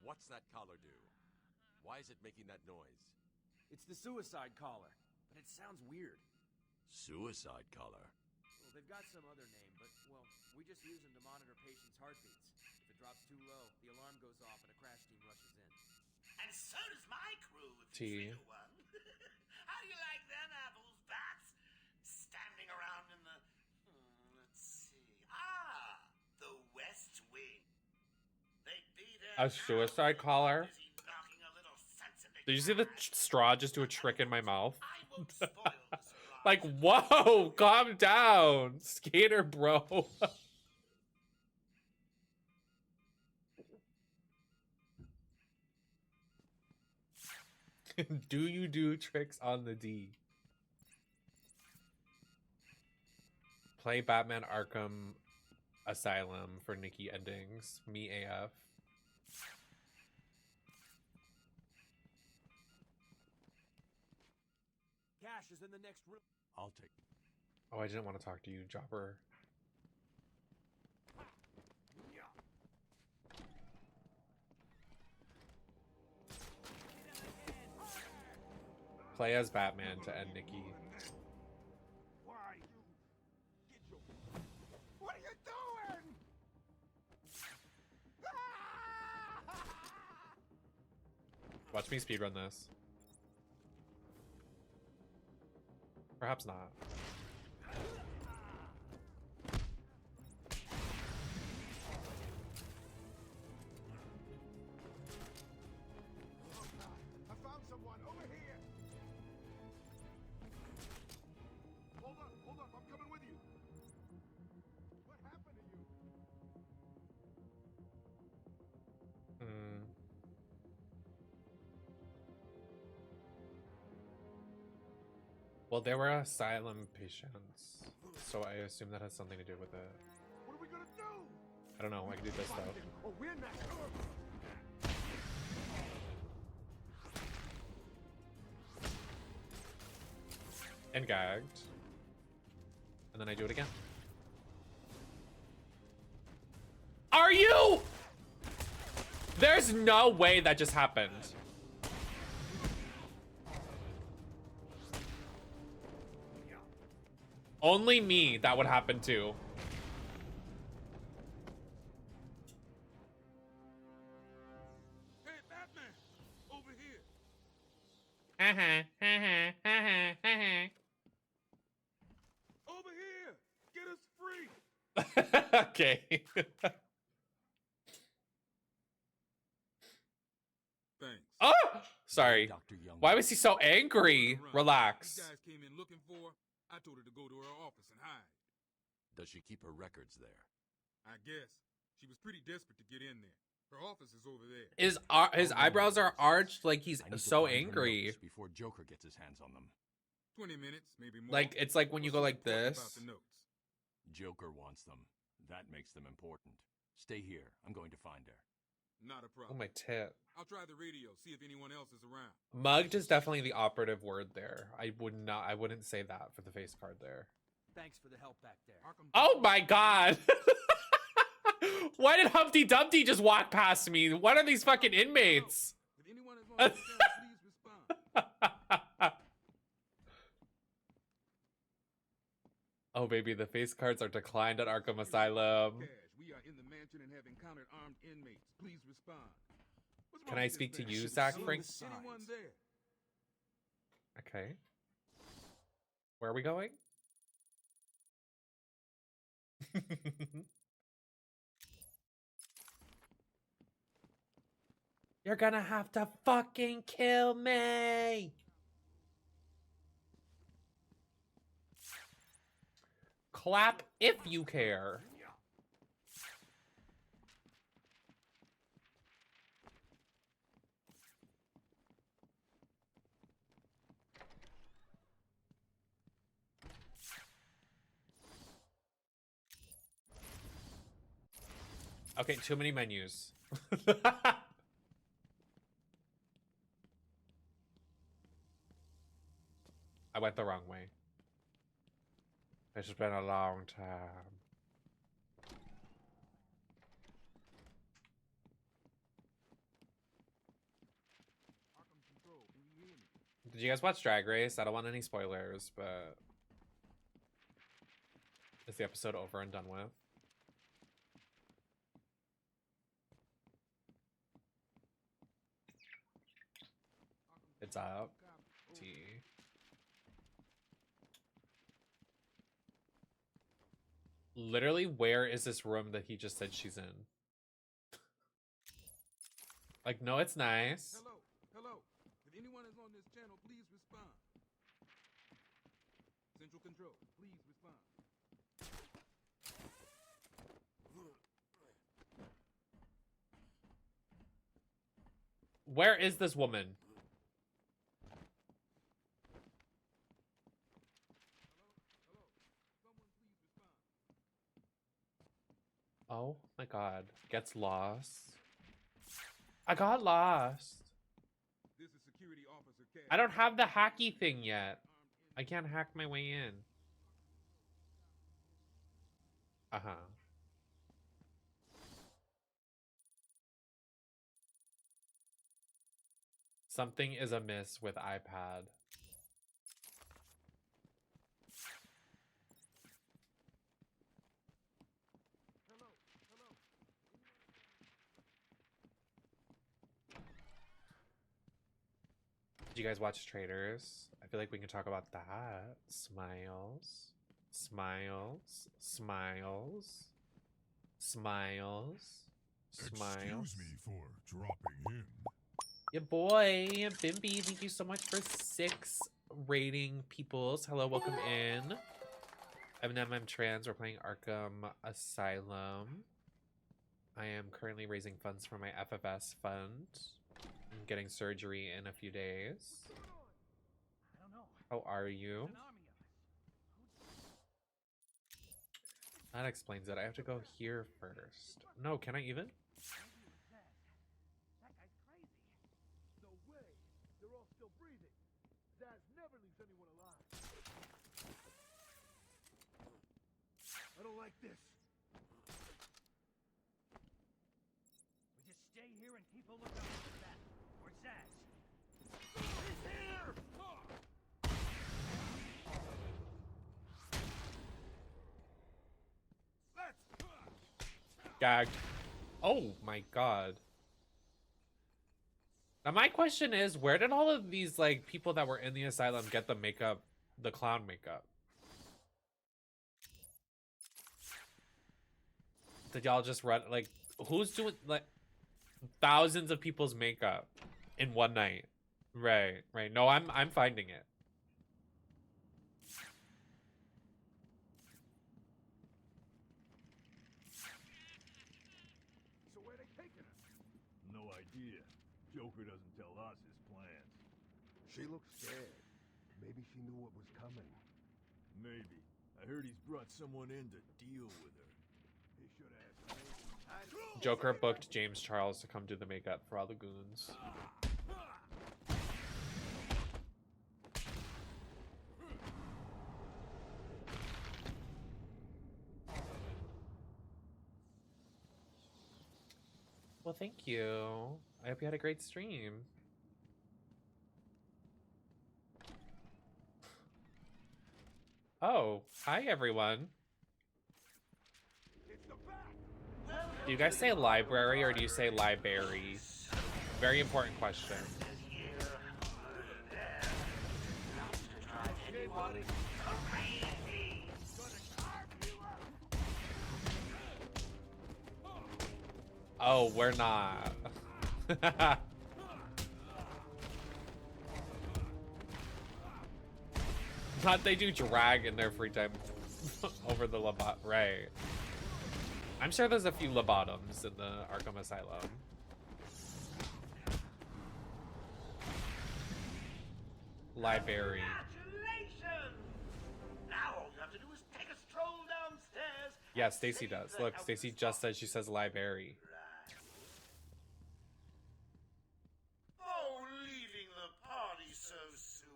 What's that collar do? Why is it making that noise? It's the suicide collar, but it sounds weird. Suicide collar? Well, they've got some other name, but, well, we just use them to monitor patients' heartbeats. If it drops too low, the alarm goes off and a crash team rushes in. And so does my crew if you trigger one. How do you like them apples, bats? Standing around in the... let's see... the West Wing. A suicide collar? Did you see the straw just do a trick in my mouth? Like, whoa, calm down, skater bro. Do you do tricks on the D? Play Batman Arkham Asylum for Nikki endings. Me AF. Cash is in the next room. I'll take... Oh, I didn't want to talk to you, Jobber. Play as Batman to end Nikki. Why you get your... What are you doing? Watch me speedrun this. Perhaps not. I found someone over here. Hold up, I'm coming with you. What happened to you? Well, there were asylum patients, so I assume that has something to do with it. What are we gonna do? I don't know. I can do this though. Oh, we're not. And gagged. And then I do it again. Are you? There's no way that just happened. Only me that would happen to. Hey, Batman! Over here! Okay. Thanks. Oh, sorry. Dr. Young. Why was he so angry? These Relax. guys came in looking for her. I told her to go to her office and hide. Does she keep her records there? I guess. She was pretty desperate to get in there. Her office is over there. His eyebrows are arched like he's I need to so find her angry. notes before Joker gets his hands on them. 20 minutes, maybe more. Like, it's like when you go like this. About the notes. Joker wants them. That makes them important. Stay here. I'm going to find her. Not a Oh, problem. my tit. I'll try the radio, see if anyone else is around. Mugged is definitely the operative word there. I wouldn't say that for the face card there. Thanks for the help back there. Arkham Oh my god. Why did Humpty Dumpty just walk past me? What are these fucking inmates? If anyone is on this channel, please respond. Oh baby, the face cards are declined at Arkham Asylum. Cash. We are in the mansion and have encountered armed inmates. Please respond. What's Can wrong I with speak this to thing? you, Zach Hello, Frank? is anyone there? Okay. Where are we going? You're gonna have to fucking kill me. Clap if you care. Okay, too many menus. I went the wrong way. It's been a long time. Arkham Control, can you hear me? Did you guys watch Drag Race? I don't want any spoilers, but is the episode over and done with? It's up. T. Literally, where is this room that he just said she's in? Like, no, it's nice. Hello, hello. If anyone is on this channel, please respond. Central Control, please respond. Where is this woman? Oh my god. Gets lost. I got lost. This is Security Officer Cash. I don't have the hacky thing yet. I can't hack my way in. Uh-huh. Something is amiss with iPad. Did you guys watch Traders? I feel like we can talk about that. Smiles. Smiles. Smiles. Smiles. Smiles. Excuse me for dropping in. Yeah, boy. Bimby, thank you so much for 6 rating peoples. Hello, welcome in. I'm trans. We're playing Arkham Asylum. I am currently raising funds for my FFS fund. I'm getting surgery in a few days. I don't know. How are you? An army of us. That explains it. I have to go here first. No, can I even? Maybe it was Zaz. That guy's crazy. No way. They're all still breathing. Zaz never leaves anyone alive. I don't like this. We just stay here and keep a lookout for that. Or Zaz. He's here! Gagged. Oh my god. Now my question is, where did all of these like people that were in the asylum get the makeup, the clown makeup? Did y'all just run, like, who's doing, like, thousands of people's makeup in one night? Right, right. No, I'm finding it. So where they taking us? No idea. Joker doesn't tell us his plans. She looks scared. Maybe she knew what was coming. Maybe. I heard he's brought someone in to deal with her. He should ask me. Joker booked James Charles to come do the makeup for all the goons. Well, thank you. I hope you had a great stream. Oh, hi everyone. Do you guys say library or do you say library? Very important question. Oh, we're not. Not they do drag in their free time over the Lobot. Right. I'm sure there's a few lobotoms in the Arkham Asylum. Library. Congratulations! Now all you have to do is take a stroll downstairs. Yeah, Stacy does. Look, Stacy just said she says library. Oh, leaving the party so soon?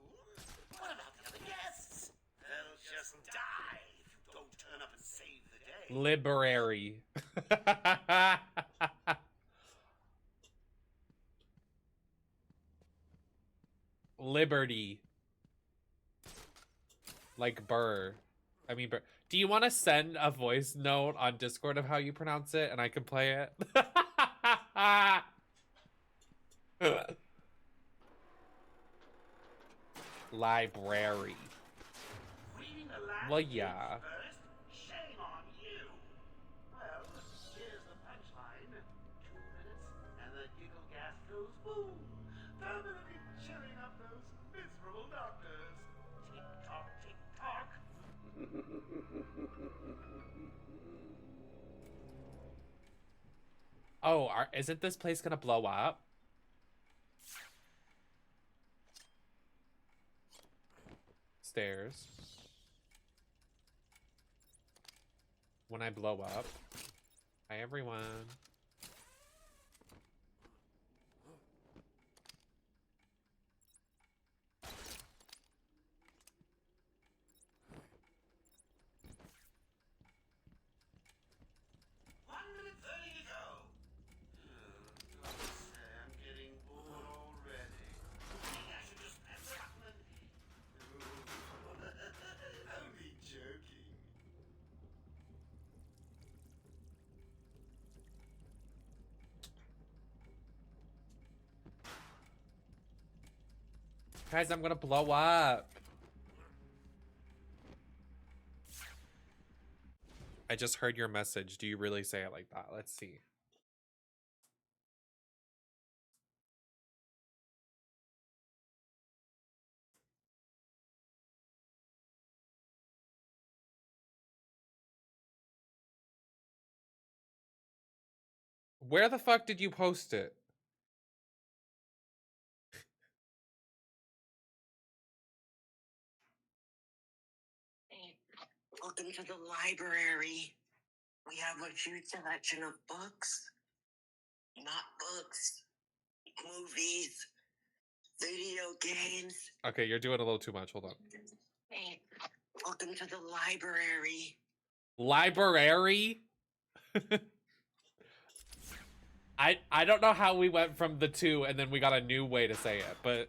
What about the other guests? They'll just die if you don't turn up and save the day. Library. Liberty. Like burr. I mean, burr. Do you want to send a voice note on Discord of how you pronounce it and I can play it? Library. Well, yeah. Shame on you. Well, here's the punchline. 2 minutes, and the giggle gas goes boom. Permanently cheering up those miserable doctors. Tick tock, tick tock. Oh, isn't this place gonna blow up? Stairs. When I blow up. Hi, everyone. I'm getting bored already. I should just press a button and... Only joking. Guys, I'm gonna blow up. I just heard your message. Do you really say it like that? Let's see. Where the fuck did you post it? Welcome to the library. We have a huge selection of books, not books, movies, video games. Okay, you're doing a little too much. Hold on. Welcome to the library. Library? I don't know how we went from the two and then we got a new way to say it, but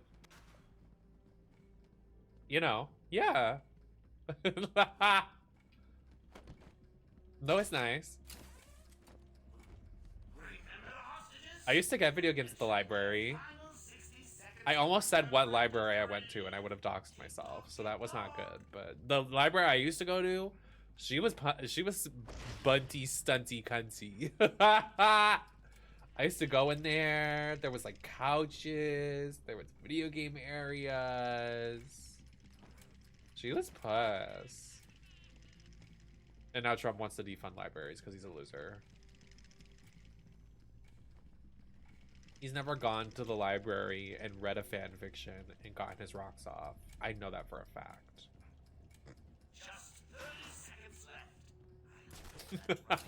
you know, yeah. No, it's nice. I used to get video games at the library. I almost said what library I went to and I would have doxed myself, so that was not good. But the library I used to go to She was bunty stunty cunty. I used to go in there. There was like couches. There was video game areas. She was puss. And now Trump wants to defund libraries because he's a loser. He's never gone to the library and read a fan fiction and gotten his rocks off. I know that for a fact. Just 30 seconds left.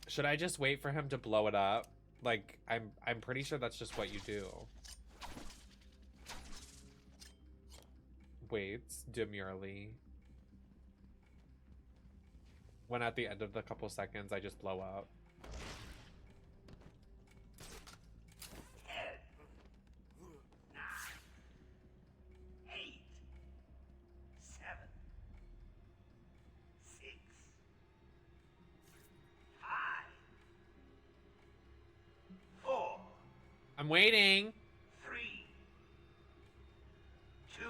Should I just wait for him to blow it up? Like, I'm pretty sure that's just what you do. Waits demurely. When at the end of the couple seconds, I just blow up. 10, 9, 8, 7, 6, 5, 4. I'm waiting. 3, 2,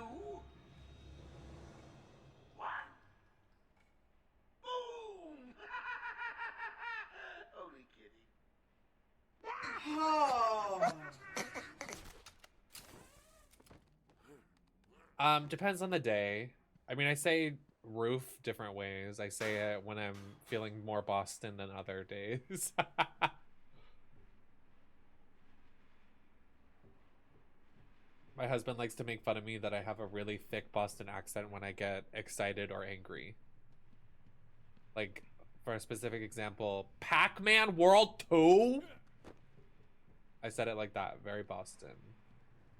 1. Boom! Only kidding. Depends on the day. I mean, I say roof different ways. I say it when I'm feeling more Boston than other days. My husband likes to make fun of me that I have a really thick Boston accent when I get excited or angry. Like, for a specific example, Pac-Man World 2? I said it like that, very Boston.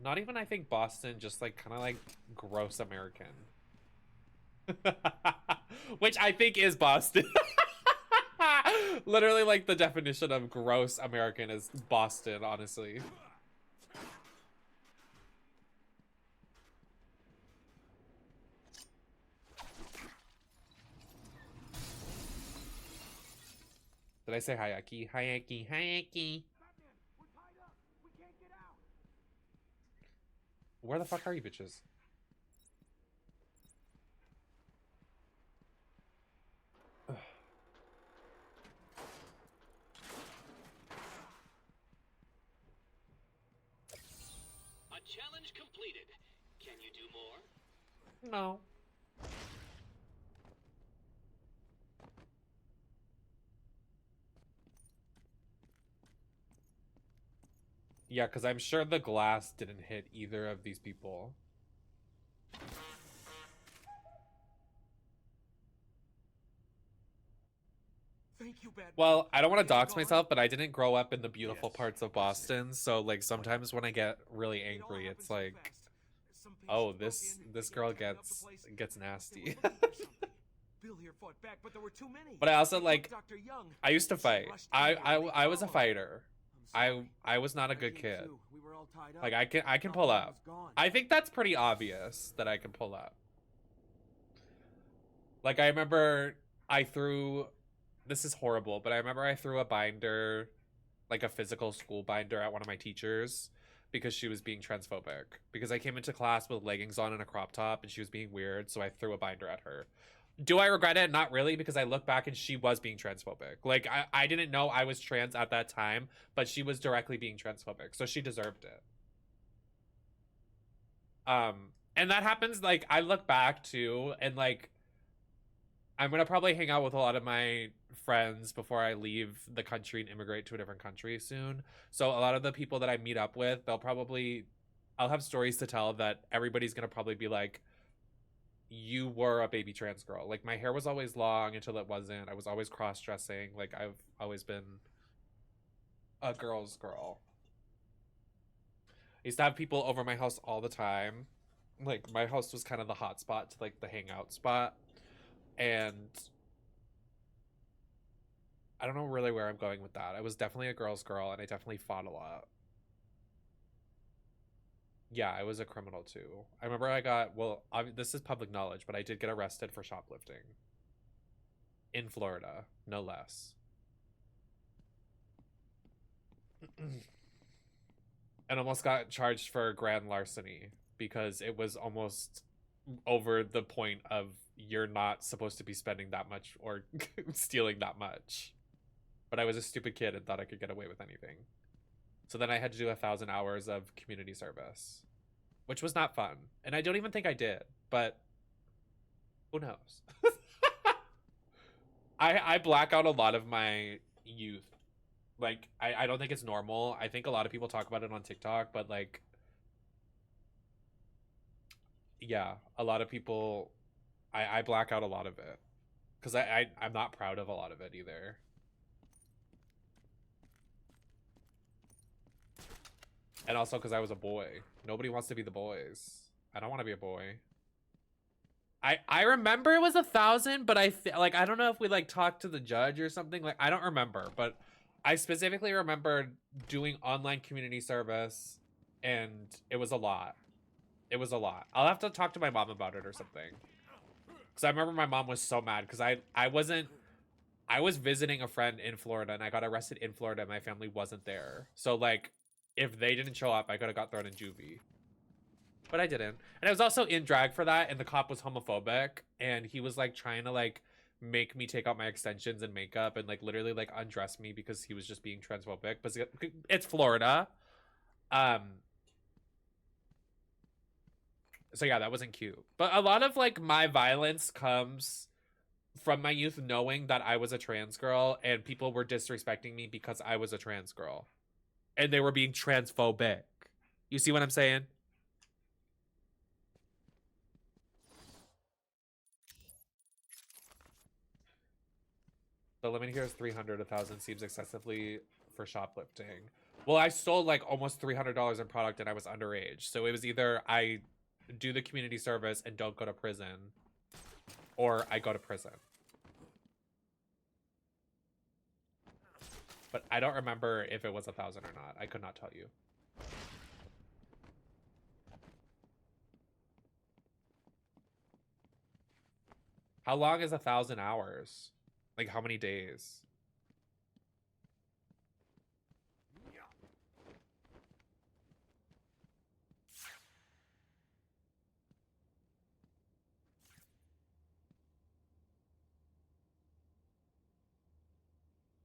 Not even, I think, Boston, just like kind of like gross American. Which I think is Boston. Literally, like, the definition of gross American is Boston, honestly. Did I say Hayaki? Hayaki, Hayaki. Where the fuck are you bitches? Ugh. A challenge completed. Can you do more? No. Yeah, because I'm sure the glass didn't hit either of these people. Thank you, Batman. Well, I don't want to dox myself, but I didn't grow up in the beautiful parts of Boston, so like sometimes when I get really angry, it's like, oh, this girl gets nasty. Bill here fought back, but there were too many. But I also like, Dr. Young. I used to fight. I was a fighter. I was not a good kid. Like I can pull up. I think that's pretty obvious that I can pull up. Like I remember this is horrible, but I remember I threw a binder, like a physical school binder, at one of my teachers because she was being transphobic. Because I came into class with leggings on and a crop top and she was being weird, so I threw a binder at her. Do I regret it? Not really, because I look back and she was being transphobic. Like, I didn't know I was trans at that time, but she was directly being transphobic, so she deserved it. And that happens, like, I look back, too, and, like, I'm gonna probably hang out with a lot of my friends before I leave the country and immigrate to a different country soon. So a lot of the people that I meet up with, I'll have stories to tell that everybody's gonna probably be like, you were a baby trans girl. Like, my hair was always long until it wasn't. I was always cross-dressing. Like, I've always been a girl's girl. I used to have people over my house all the time. Like, my house was kind of the hot spot to, like, the hangout spot. And I don't know really where I'm going with that. I was definitely a girl's girl, and I definitely fought a lot. Yeah, I was a criminal too. I remember this is public knowledge, but I did get arrested for shoplifting. In Florida, no less. And almost got charged for grand larceny because it was almost over the point of you're not supposed to be spending that much or stealing that much. But I was a stupid kid and thought I could get away with anything. So then I had to do 1,000 hours of community service, which was not fun. And I don't even think I did, but who knows? I black out a lot of my youth. Like, I don't think it's normal. I think a lot of people talk about it on TikTok, but like, yeah, a lot of people, I black out a lot of it. Because I'm not proud of a lot of it either. And also because I was a boy. Nobody wants to be the boys. I don't want to be a boy. I remember it was 1,000, but I don't know if we like talked to the judge or something. Like, I don't remember, but I specifically remember doing online community service, and it was a lot. It was a lot. I'll have to talk to my mom about it or something. Because I remember my mom was so mad because I was visiting a friend in Florida and I got arrested in Florida and my family wasn't there. So like, if they didn't show up, I could have got thrown in juvie. But I didn't. And I was also in drag for that, and the cop was homophobic, and he was like trying to like make me take out my extensions and makeup and like literally like undress me because he was just being transphobic. But it's Florida. So yeah, that wasn't cute. But a lot of like my violence comes from my youth knowing that I was a trans girl and people were disrespecting me because I was a trans girl. And they were being transphobic. You see what I'm saying? The limit here is 300. 1,000 seems excessively for shoplifting. Well, I stole like almost $300 in product and I was underage. So it was either I do the community service and don't go to prison, or I go to prison. But I don't remember if it was 1,000 or not. I could not tell you. How long is 1,000 hours? Like, how many days?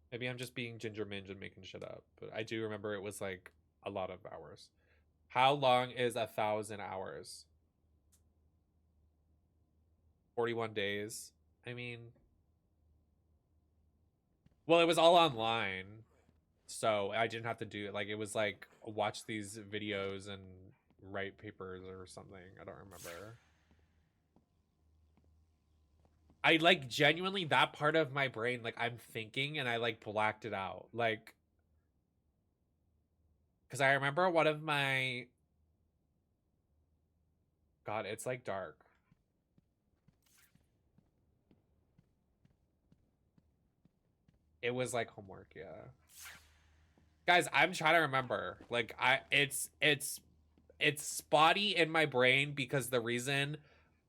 Maybe I'm just being Ginger Minge and making shit up, but I do remember it was like a lot of hours. How long is 1,000 hours? 41 days. I mean, well, it was all online, so I didn't have to do it. Like, it was like watch these videos and write papers or something. I don't remember. I like genuinely, that part of my brain, like I'm thinking and I like blacked it out. Like, because I remember one of my, God, it's like dark. It was like homework, yeah. Guys, I'm trying to remember. Like, it's spotty in my brain because the reason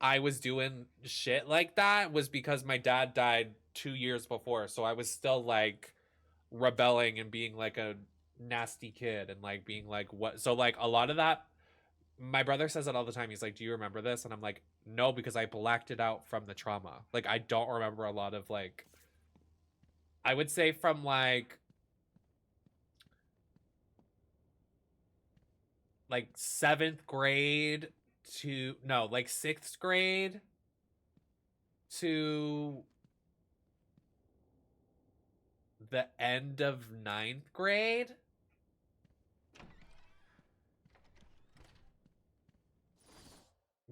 I was doing shit like that was because my dad died 2 years before. So I was still like rebelling and being like a nasty kid and like being like, what? So like a lot of that, my brother says it all the time. He's like, do you remember this? And I'm like, no, because I blacked it out from the trauma. Like, I don't remember a lot of like, I would say from like 7th grade to, no, like 6th grade to the end of 9th grade.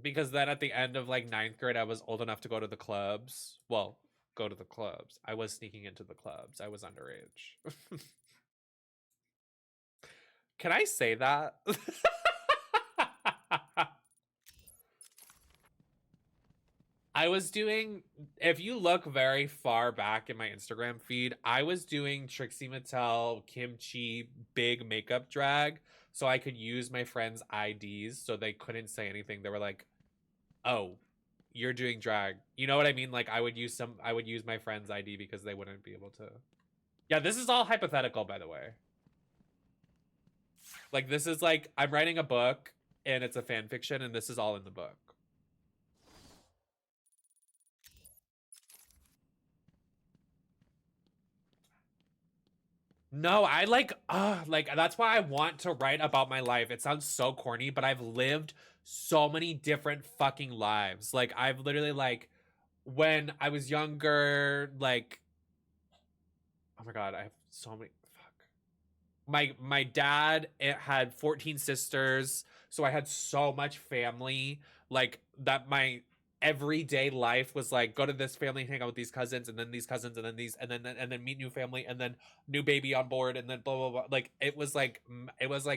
Because then at the end of like 9th grade, I was old enough to go to the clubs. Well, go to the clubs. I was sneaking into the clubs. I was underage. Can I say that? I was doing, if you look very far back in my Instagram feed, I was doing Trixie Mattel, Kimchi, big makeup drag, so I could use my friends' IDs so they couldn't say anything. They were like, oh, you're doing drag. You know what I mean? Like, I would use my friend's ID because they wouldn't be able to. Yeah, this is all hypothetical, by the way. Like, this is like, I'm writing a book and it's a fan fiction, and this is all in the book. No, I like that's why I want to write about my life. It sounds so corny, but I've lived so many different fucking lives. Like I've literally like when I was younger, like oh my god, I have so many my dad had 14 sisters, so I had so much family, like that my everyday life was like go to this family, hang out with these cousins, and then these cousins, and then these, and then meet new family, and then new baby on board, and then blah blah blah. Like it was like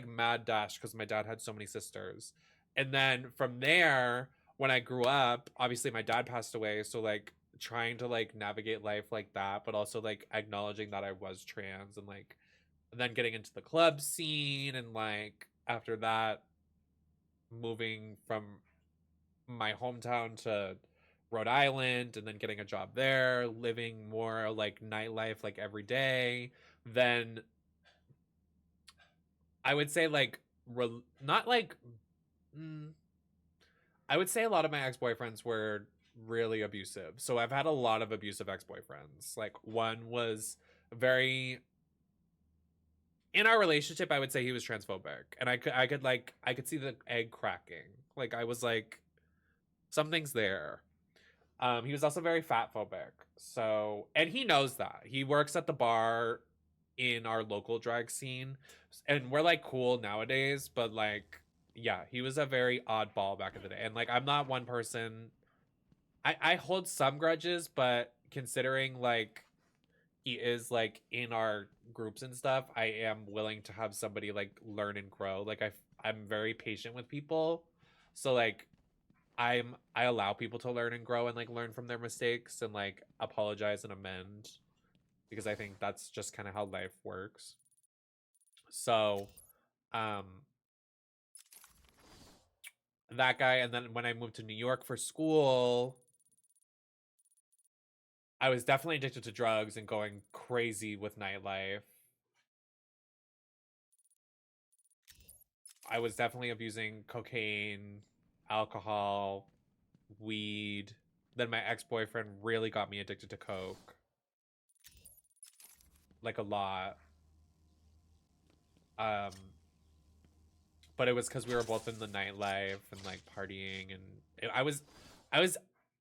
mad dash because my dad had so many sisters. And then from there, when I grew up, obviously my dad passed away, so like trying to like navigate life like that, but also like acknowledging that I was trans, and like then getting into the club scene, and like after that moving from my hometown to Rhode Island, and then getting a job there, living more like nightlife like every day. Then I would say like not like I would say a lot of my ex-boyfriends were really abusive. So I've had a lot of abusive ex-boyfriends. Like one was very in our relationship, I would say he was transphobic, and I could see the egg cracking. Like I was like, something's there. He was also very fat phobic. So, and he knows that. He works at the bar in our local drag scene, and we're like cool nowadays, but like, yeah, he was a very oddball back in the day. And like, I'm not one person. I hold some grudges, but considering like he is like in our groups and stuff, I am willing to have somebody like learn and grow. Like I'm very patient with people, so like I allow people to learn and grow, and like learn from their mistakes, and like apologize and amend, because I think that's just kind of how life works. So that guy. And then when I moved to New York for school, I was definitely addicted to drugs and going crazy with nightlife. I was definitely abusing cocaine, alcohol, weed. Then my ex-boyfriend really got me addicted to coke. Like a lot. But it was because we were both in the nightlife and like partying, and I was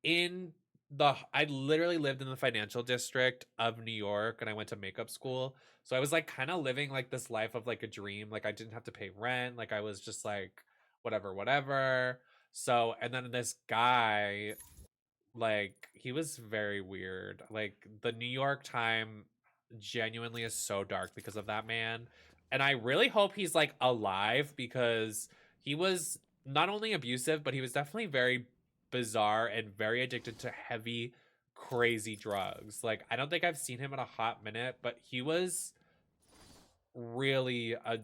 in I literally lived in the financial district of New York, and I went to makeup school. So I was like kind of living like this life of like a dream. Like I didn't have to pay rent. Like I was just like whatever. So, and then this guy, like he was very weird. Like the New York time genuinely is so dark because of that man. And I really hope he's like alive, because he was not only abusive, but he was definitely very bizarre and very addicted to heavy, crazy drugs. Like I don't think I've seen him in a hot minute, but he was really a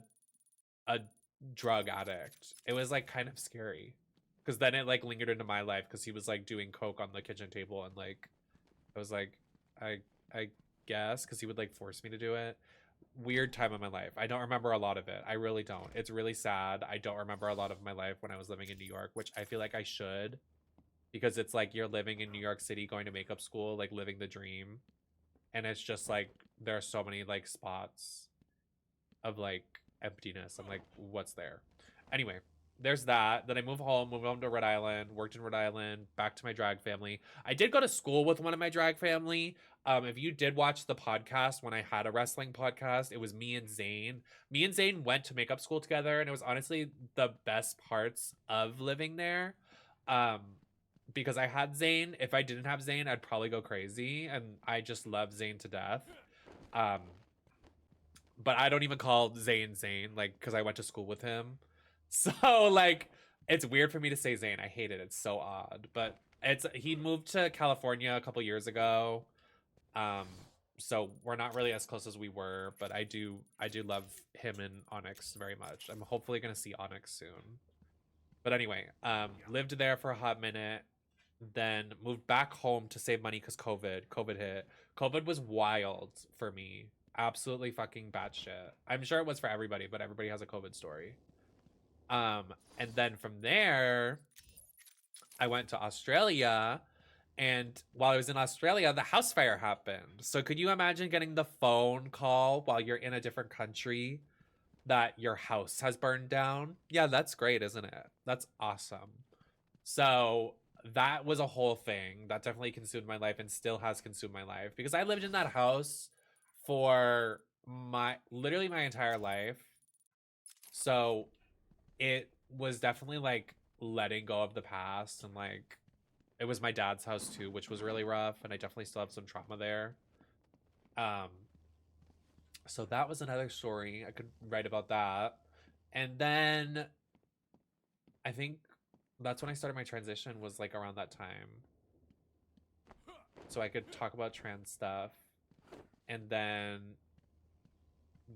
drug addict. It was like kind of scary, because then it like lingered into my life, because he was like doing coke on the kitchen table, and like I was like, I guess, because he would like force me to do it. Weird time of my life. I don't remember a lot of it. I really don't. It's really sad. I don't remember a lot of my life when I was living in New York, which I feel like I should, because it's like you're living in New York City, going to makeup school, like living the dream. And it's just like there are so many like spots of like emptiness. I'm like, what's there? Anyway, there's that. Then I moved home to Rhode Island, worked in Rhode Island, back to my drag family. I did go to school with one of my drag family. If you did watch the podcast when I had a wrestling podcast, it was me and Zane. Me and Zane went to makeup school together, and it was honestly the best parts of living there. Because I had Zane. If I didn't have Zane, I'd probably go crazy, and I just love Zane to death. But I don't even call Zane Zane, like, because I went to school with him. So like it's weird for me to say Zane. I hate it. It's so odd. But he moved to California a couple years ago. So we're not really as close as we were, but I do love him and Onyx very much. I'm hopefully gonna see Onyx soon. But anyway, lived there for a hot minute, then moved back home to save money because COVID hit. COVID was wild for me. Absolutely fucking batshit. I'm sure it was for everybody, but everybody has a COVID story. And then from there, I went to Australia, and while I was in Australia, the house fire happened. So could you imagine getting the phone call while you're in a different country that your house has burned down? Yeah, that's great, isn't it? That's awesome. So that was a whole thing that definitely consumed my life and still has consumed my life, because I lived in that house for literally my entire life. So it was definitely like letting go of the past, and like it was my dad's house too, which was really rough, and I definitely still have some trauma there. So that was another story. I could write about that. And then I think that's when I started my transition, was like around that time. So I could talk about trans stuff. And then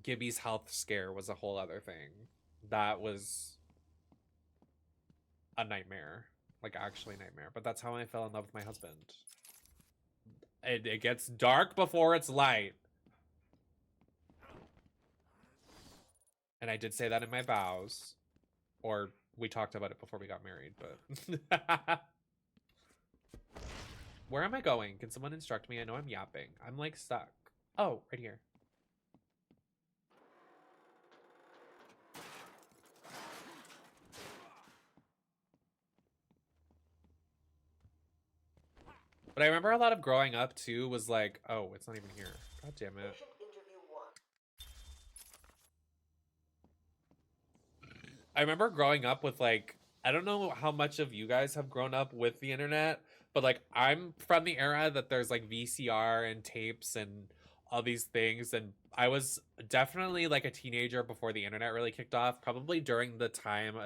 Gibby's health scare was a whole other thing. That was a nightmare. Like, actually a nightmare. But that's how I fell in love with my husband. It gets dark before it's light. And I did say that in my vows. Or we talked about it before we got married, but... Where am I going? Can someone instruct me? I know I'm yapping. I'm like stuck. Oh, right here. But I remember a lot of growing up too was like, oh, it's not even here. God damn it. I remember growing up with like, I don't know how much of you guys have grown up with the internet, but like I'm from the era that there's like VCR and tapes and all these things, and I was definitely like a teenager before the internet really kicked off. Probably during the time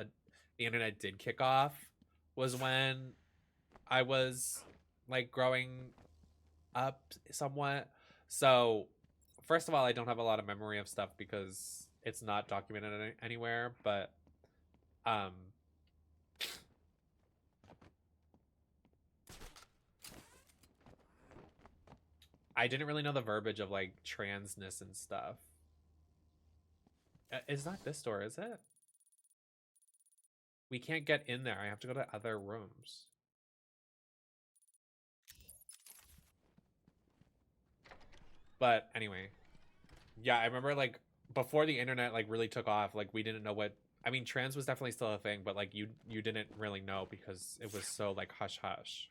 the internet did kick off was when I was like growing up somewhat. So first of all, I don't have a lot of memory of stuff because it's not documented anywhere, but I didn't really know the verbiage of like transness and stuff. It's not this door, is it? We can't get in there. I have to go to other rooms. But anyway, yeah, I remember like before the internet like really took off, like we didn't know what, I mean, trans was definitely still a thing, but like you didn't really know because it was so like hush hush.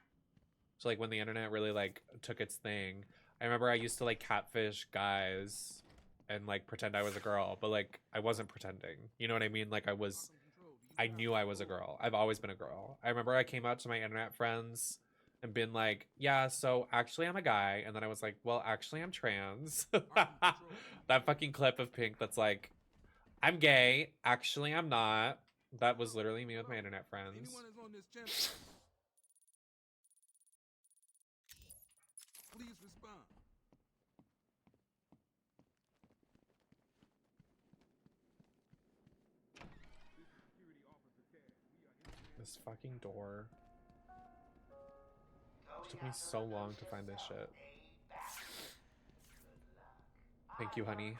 So like when the internet really like took its thing, I remember I used to like catfish guys and like pretend I was a girl, but like I wasn't pretending. You know what I mean? Like I knew I was a girl. I've always been a girl. I remember I came out to my internet friends and been like, yeah, so actually I'm a guy. And then I was like, well, actually I'm trans. That fucking clip of Pink that's like, I'm gay. Actually, I'm not. That was literally me with my internet friends. Please respond. This fucking door. It took me so long to find this shit. Thank you, honey.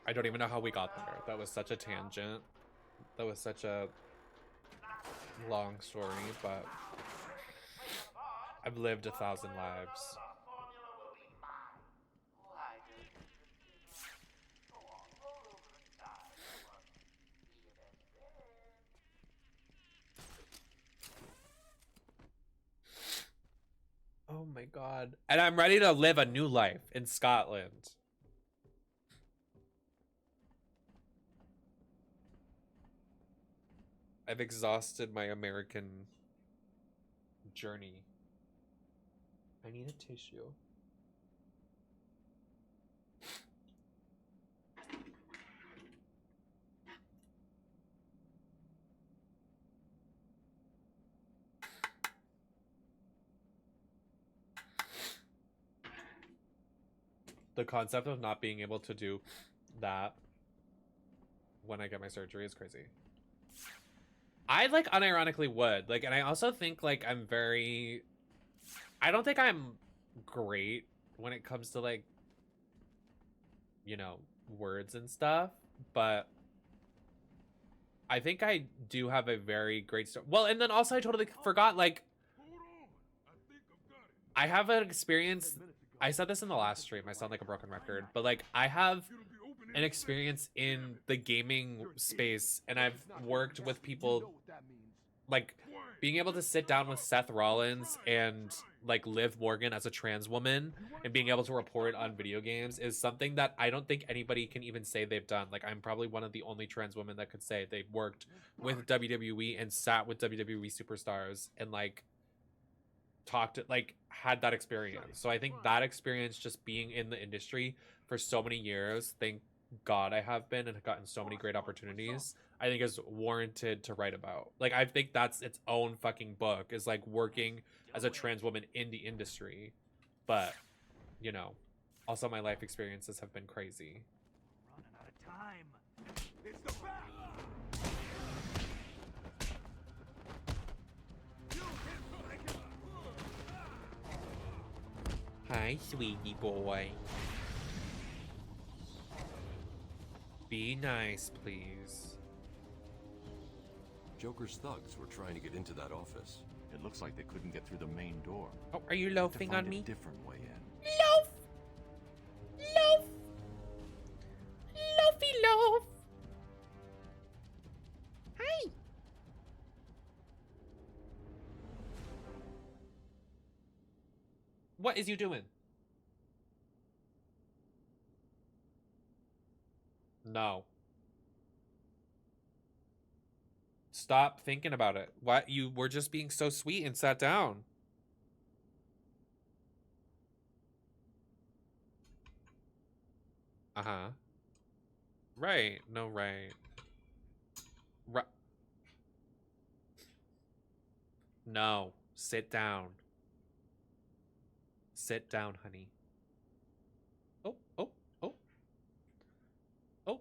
I don't even know how we got there. That was such a tangent. That was such a long story, but I've lived 1,000 lives. Oh my god. And I'm ready to live a new life in Scotland. I've exhausted my American journey. I need a tissue. The concept of not being able to do that when I get my surgery is crazy. I like unironically would. Like, and I also think like I'm very, I don't think I'm great when it comes to like you know, words and stuff, but I think I do have a very great story. Well, and then also I totally forgot, like, I have an experience. I said this in the last stream. I sound like a broken record, but like I have an experience in the gaming space, and I've worked with people, like being able to sit down with Seth Rollins and like Liv Morgan as a trans woman and being able to report on video games is something that I don't think anybody can even say they've done. Like, I'm probably one of the only trans women that could say they've worked with WWE and sat with WWE superstars and like talked, like had that experience. So I think that experience, just being in the industry for so many years, thank God I have been and have gotten so many great opportunities, I think is warranted to write about. Like, I think that's its own fucking book, is like working as a trans woman in the industry. But, you know, also my life experiences have been crazy. Running out of time. It's the back. Hi, sweetie boy. Be nice, please. Joker's thugs were trying to get into that office. It looks like they couldn't get through the main door. Oh, are you loafing on me? Different way in. Loaf! Loaf! Loafy loaf! Hi! What is you doing? No. Stop thinking about it. What? You were just being so sweet and sat down. Uh-huh. Right. No, right. Right. No. Sit down. Sit down, honey. Oh, oh, oh. Oh,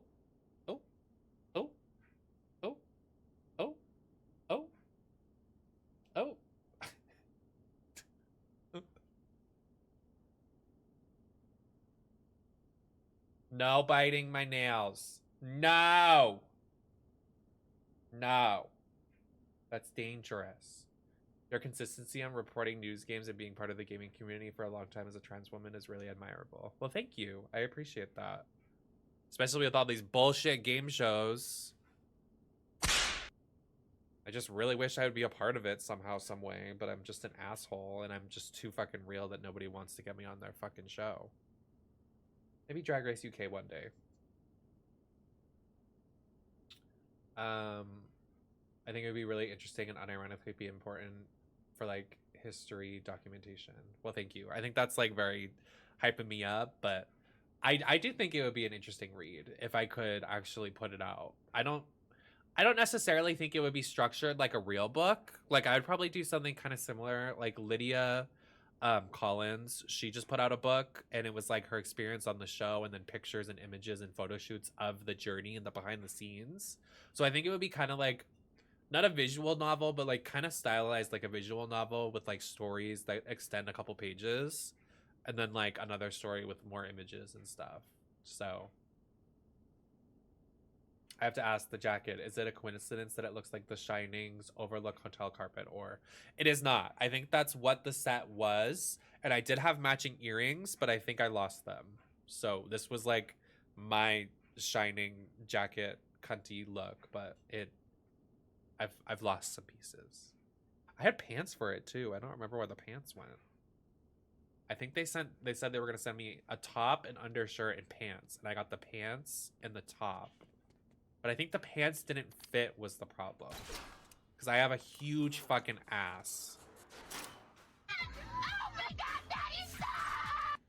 oh, oh, oh, oh, oh, oh. No biting my nails. No. No. That's dangerous. Your consistency on reporting news games and being part of the gaming community for a long time as a trans woman is really admirable. Well, thank you. I appreciate that. Especially with all these bullshit game shows. I just really wish I would be a part of it somehow, some way, but I'm just an asshole and I'm just too fucking real that nobody wants to get me on their fucking show. Maybe Drag Race UK one day. I think it would be really interesting and unironically be important for like history documentation. Well, thank you. I think that's like very hyping me up, but I do think it would be an interesting read if I could actually put it out. I don't necessarily think it would be structured like a real book. Like, I'd probably do something kind of similar. Like Lydia Collins, she just put out a book and it was like her experience on the show and then pictures and images and photo shoots of the journey and the behind the scenes. So I think it would be kind of like, not a visual novel, but like kind of stylized like a visual novel with like stories that extend a couple pages and then like another story with more images and stuff. So I have to ask the jacket, is it a coincidence that it looks like The Shining's Overlook hotel carpet? Or it is not. I think that's what the set was. And I did have matching earrings, but I think I lost them. So this was like my Shining jacket cunty look, but I've lost some pieces. I had pants for it too. I don't remember where the pants went. I think they said they were gonna send me a top, an undershirt, and pants. And I got the pants and the top. But I think the pants didn't fit was the problem. Because I have a huge fucking ass. Oh my god, Daddy, stop!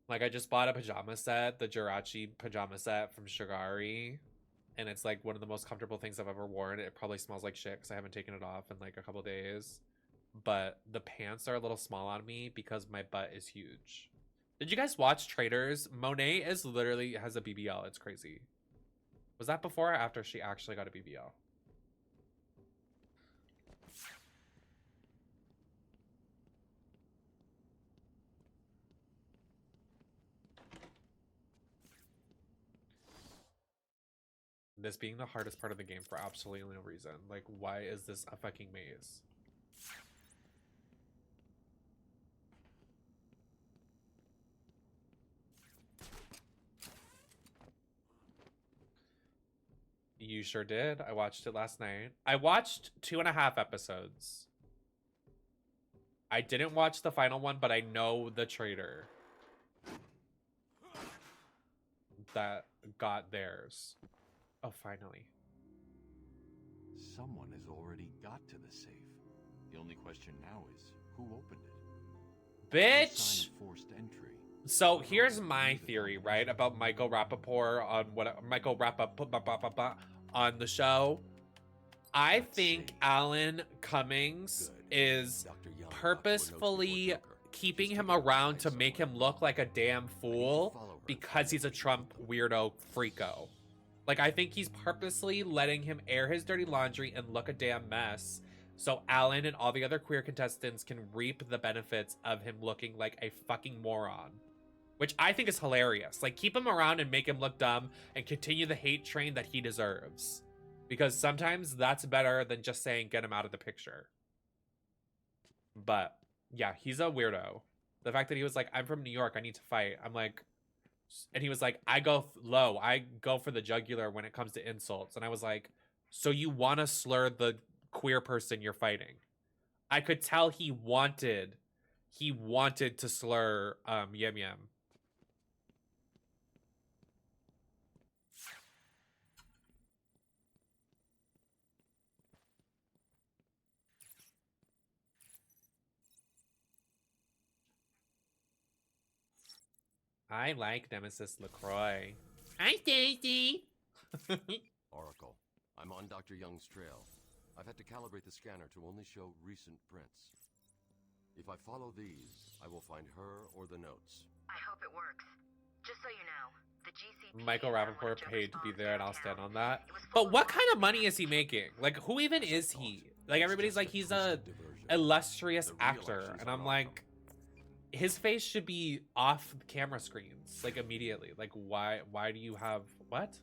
Like, I just bought a pajama set, the Jirachi pajama set from Shigari. And it's like one of the most comfortable things I've ever worn. It probably smells like shit because I haven't taken it off in like a couple days. But the pants are a little small on me because my butt is huge. Did you guys watch Traitors? Monet is literally has a BBL. It's crazy. Was that before or after she actually got a BBL? This being the hardest part of the game for absolutely no reason. Like, why is this a fucking maze? You sure did. I watched it last night. I watched 2.5 episodes. I didn't watch the final one, but I know the traitor that got theirs. Oh, finally. Someone has already got to the safe. The only question now is, who opened it? No sign Bitch! of forced entry. So here's my theory, right, about Michael Rappaport on what Michael Rappaport on the show. I think Alan Cummings is purposefully keeping him around to make him look like a damn fool because he's a Trump weirdo freako. Like, I think he's purposely letting him air his dirty laundry and look a damn mess so Alan and all the other queer contestants can reap the benefits of him looking like a fucking moron. Which I think is hilarious. Like, keep him around and make him look dumb and continue the hate train that he deserves. Because sometimes that's better than just saying, get him out of the picture. But, yeah, he's a weirdo. The fact that he was like, I'm from New York, I need to fight. I'm like... And he was like, I go low. I go for the jugular when it comes to insults. And I was like, so you want to slur the queer person you're fighting? I could tell he wanted to slur Yem Yem. I like NemesisLacroix. Hi, Daisy. Oracle, I'm on Dr. Young's trail. I've had to calibrate the scanner to only show recent prints. If I follow these, I will find her or the notes. I hope it works. Just so you know, the GCP... Michael Rappaport paid to be there, and I'll stand on that. But what kind of money is he making? Like, who even is he? Like, everybody's like, he's a illustrious actor. And I'm like... His face should be off camera screens, like, immediately. Like, why do you have... What?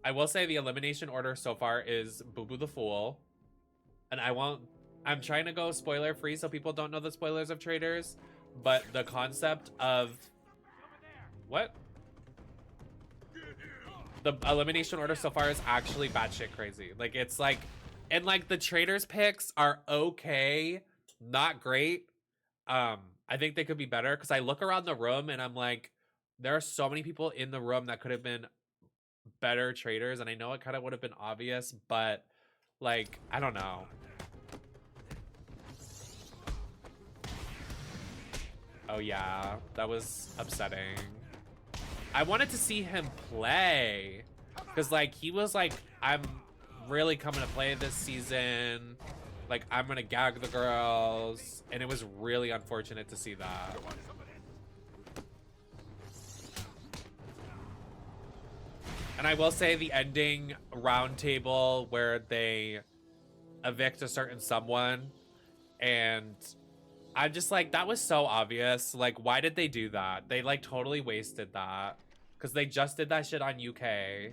I will say the elimination order so far is Boo Boo the Fool. And I'm trying to go spoiler free so people don't know the spoilers of Traitors. But the concept of... What? The elimination order so far is actually batshit crazy. Like, it's like... And, like, the Traitors picks are okay. Not great. I think they could be better. Because I look around the room and I'm like... There are so many people in the room that could have been better Traitors. And I know it kind of would have been obvious. But, like, I don't know. Oh, yeah. That was upsetting. I wanted to see him play. Because, like, he was like, I'm really coming to play this season. Like, I'm going to gag the girls. And it was really unfortunate to see that. And I will say the ending roundtable where they evict a certain someone. And... I'm just like, that was so obvious. Like, why did they do that? They, like, totally wasted that. Because they just did that shit on UK.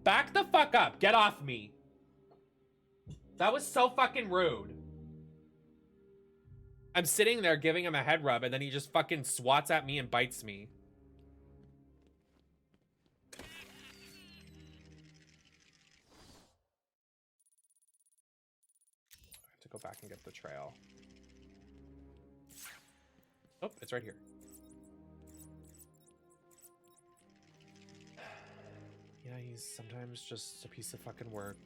Back the fuck up. Get off me. That was so fucking rude. I'm sitting there giving him a head rub, and then he just fucking swats at me and bites me. Go back and get the trail. Oh, it's right here. Yeah, he's sometimes just a piece of fucking work.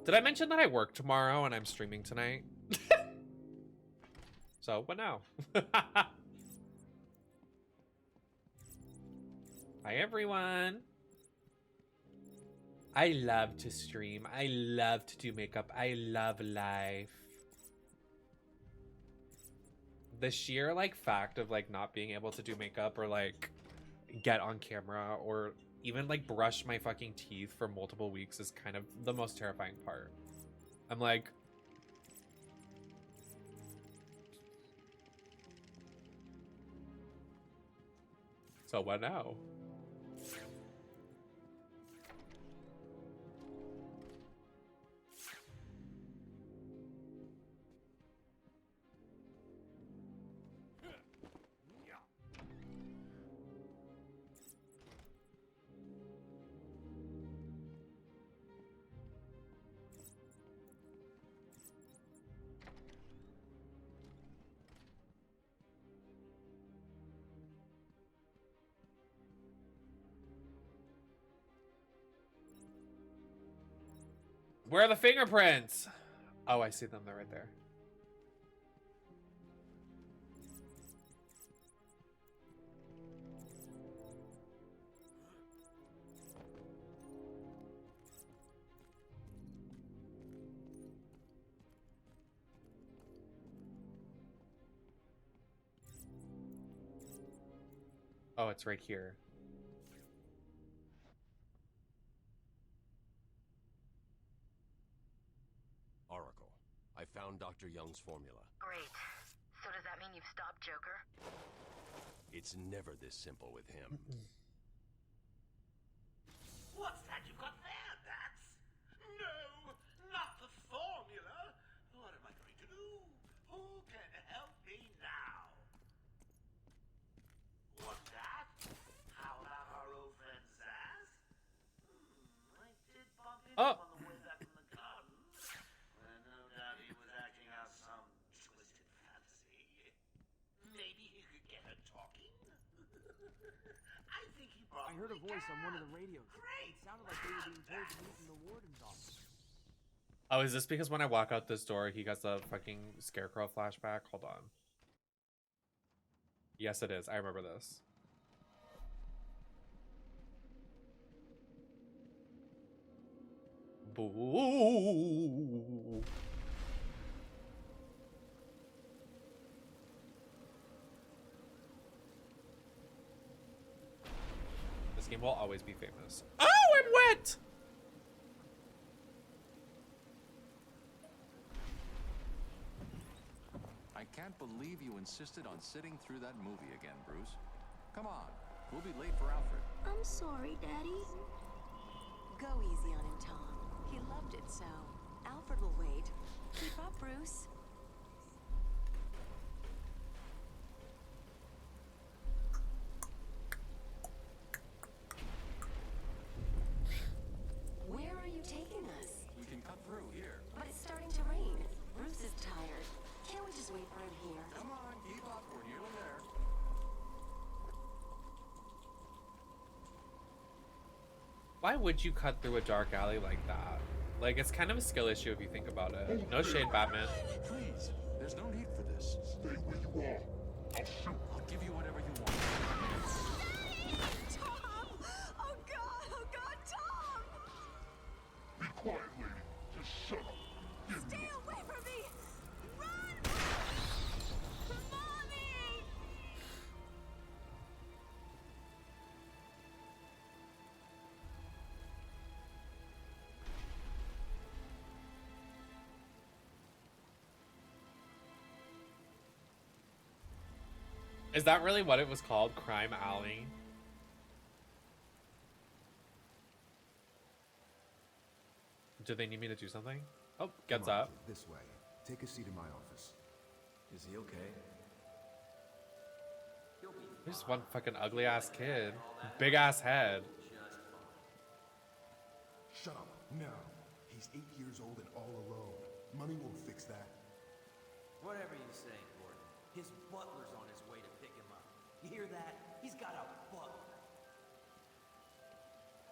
Did I mention that I work tomorrow and I'm streaming tonight? So, what now? Hi, everyone. I love to stream. I love to do makeup. I love life. The sheer, like, fact of, like, not being able to do makeup or, like, get on camera or even like brush my fucking teeth for multiple weeks is kind of the most terrifying part. I'm like, so what now? Where are the fingerprints? Oh, I see them. They're right there. Oh, it's right here. Oracle, I found Dr. Young's formula. Great. So does that mean you've stopped Joker? It's never this simple with him. What's that you've got there, Bats? No, not the formula. What am I going to do? Who can help me now? What's that? How about our old friend Zaz? I did bump into him on the way back from the gardens. And no doubt he was acting out some twisted fantasy. Maybe he could get her talking? I think he I heard a voice on one of the radios. Great. It sounded like they were being told to meet in the warden's office. Oh, is this because when I walk out this door, he gets a fucking scarecrow flashback? Hold on. Yes, it is. I remember this. Boo. This game will always be famous. Oh, I'm wet! I can't believe you insisted on sitting through that movie again, Bruce. Come on, we'll be late for Alfred. I'm sorry, Daddy. Go easy on him, Tom. He loved it so. Alfred will wait. Keep up, Bruce. Where are you taking us? We can cut through here. But it's starting to rain. Bruce is tired. Can't we just wait for him here? Come on, keep up. We're nearly there. Why would you cut through a dark alley like that? Like, it's kind of a skill issue if you think about it. No shade, Batman. Please, there's no need for this. Stay where you are. I'll shoot. I'll give you whatever you want. Tom! Oh God, Tom! Be quiet, lady. Just shut up. Give Stay me away from me! Run! Mommy! Is that really what it was called? Crime Alley? Do they need me to do something? Oh, gets up. This way. Take a seat in my office. Is he okay? He's just one fucking ugly ass kid. Big ass head. Shut up. No. He's 8 years old and all alone. Money won't fix that. Whatever you say, Gordon. His butler's on his way to pick him up. You hear that? He's got a butler.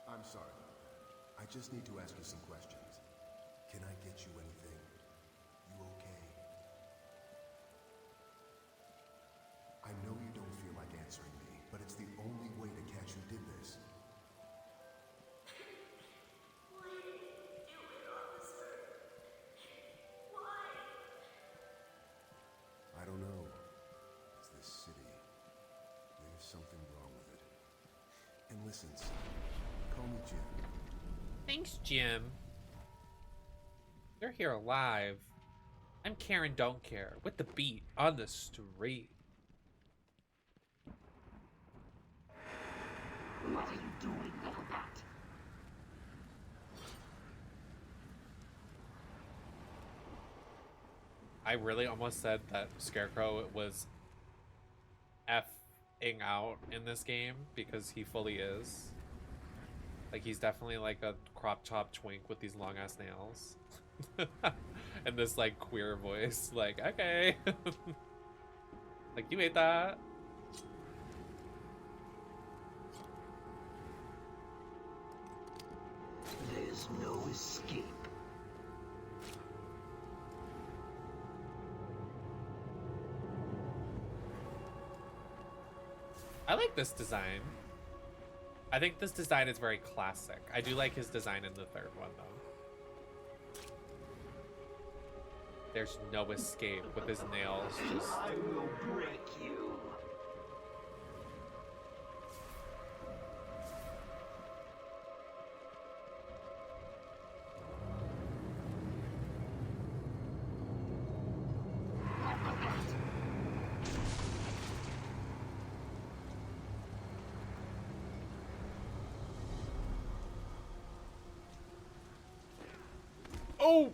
I'm sorry about that. I just need to ask you some questions. Can I get you anything? You okay? I know you don't feel like answering me, but it's the only way to catch who did this. Why did you do it, officer? Why? I don't know. It's this city. There's something wrong with it. And listen, son, Call me Jim. Thanks, Jim. You're here alive. I'm Karen Don't Care with the beat on the street. What are you doing, little bat? I really almost said that Scarecrow was F-ing out in this game because he fully is. Like, he's definitely like a crop top twink with these long ass nails. And this like queer voice, like, okay. Like, you ate that. There's no escape. I like this design. I think this design is very classic. I do like his design in the third one, though. There's no escape with his nails just... I will break you. Oh!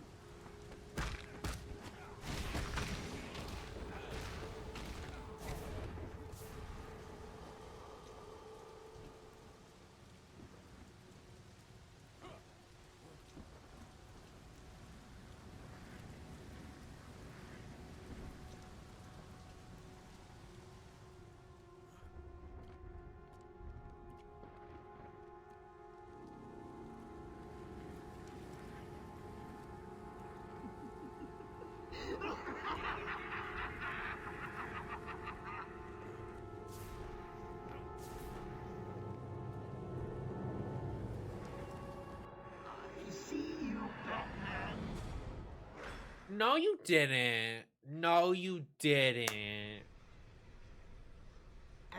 No, you didn't. No, you didn't.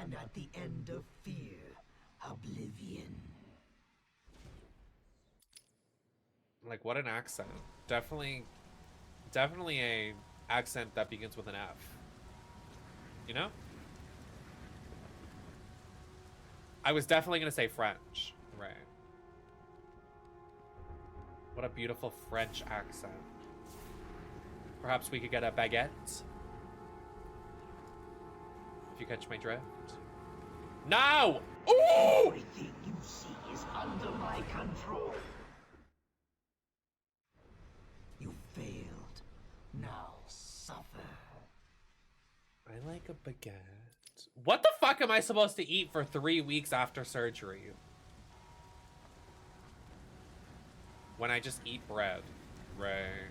And at the end of fear, oblivion. Like, what an accent. Definitely a accent that begins with an F. You know? I was definitely gonna say French. Right. What a beautiful French accent. Perhaps we could get a baguette? If you catch my drift. No! Ooh! Everything you see is under my control. You failed. Now suffer. I like a baguette. What the fuck am I supposed to eat for 3 weeks after surgery? When I just eat bread. Right.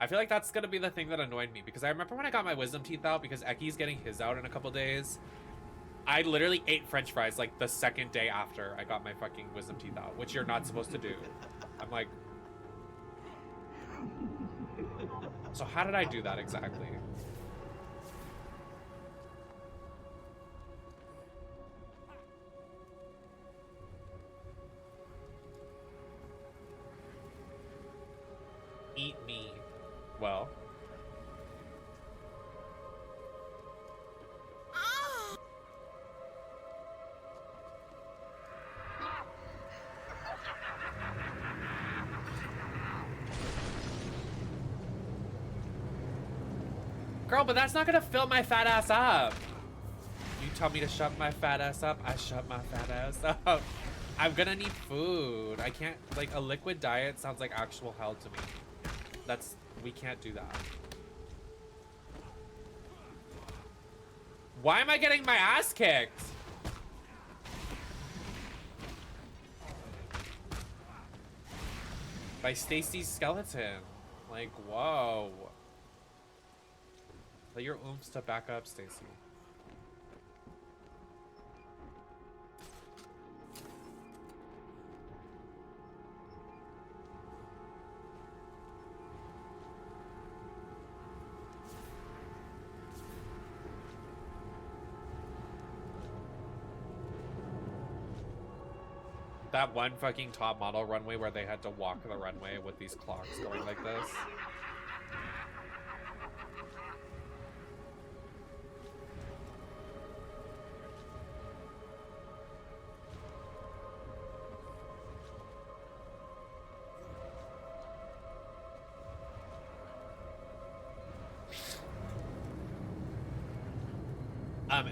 I feel like that's gonna be the thing that annoyed me, because I remember when I got my wisdom teeth out, because Eki's getting his out in a couple days, I literally ate french fries like the second day after I got my fucking wisdom teeth out, which you're not supposed to do. I'm like, so how did I do that exactly? Eat me. Well. Girl, but that's not gonna fill my fat ass up. You tell me to shut my fat ass up, I shut my fat ass up. I'm gonna need food. I can't, like, a liquid diet sounds like actual hell to me. We can't do that. Why am I getting my ass kicked? By Stacy's skeleton. Like, whoa. Let your oomph to back up, Stacy. That one fucking top model runway where they had to walk the runway with these clocks going like this.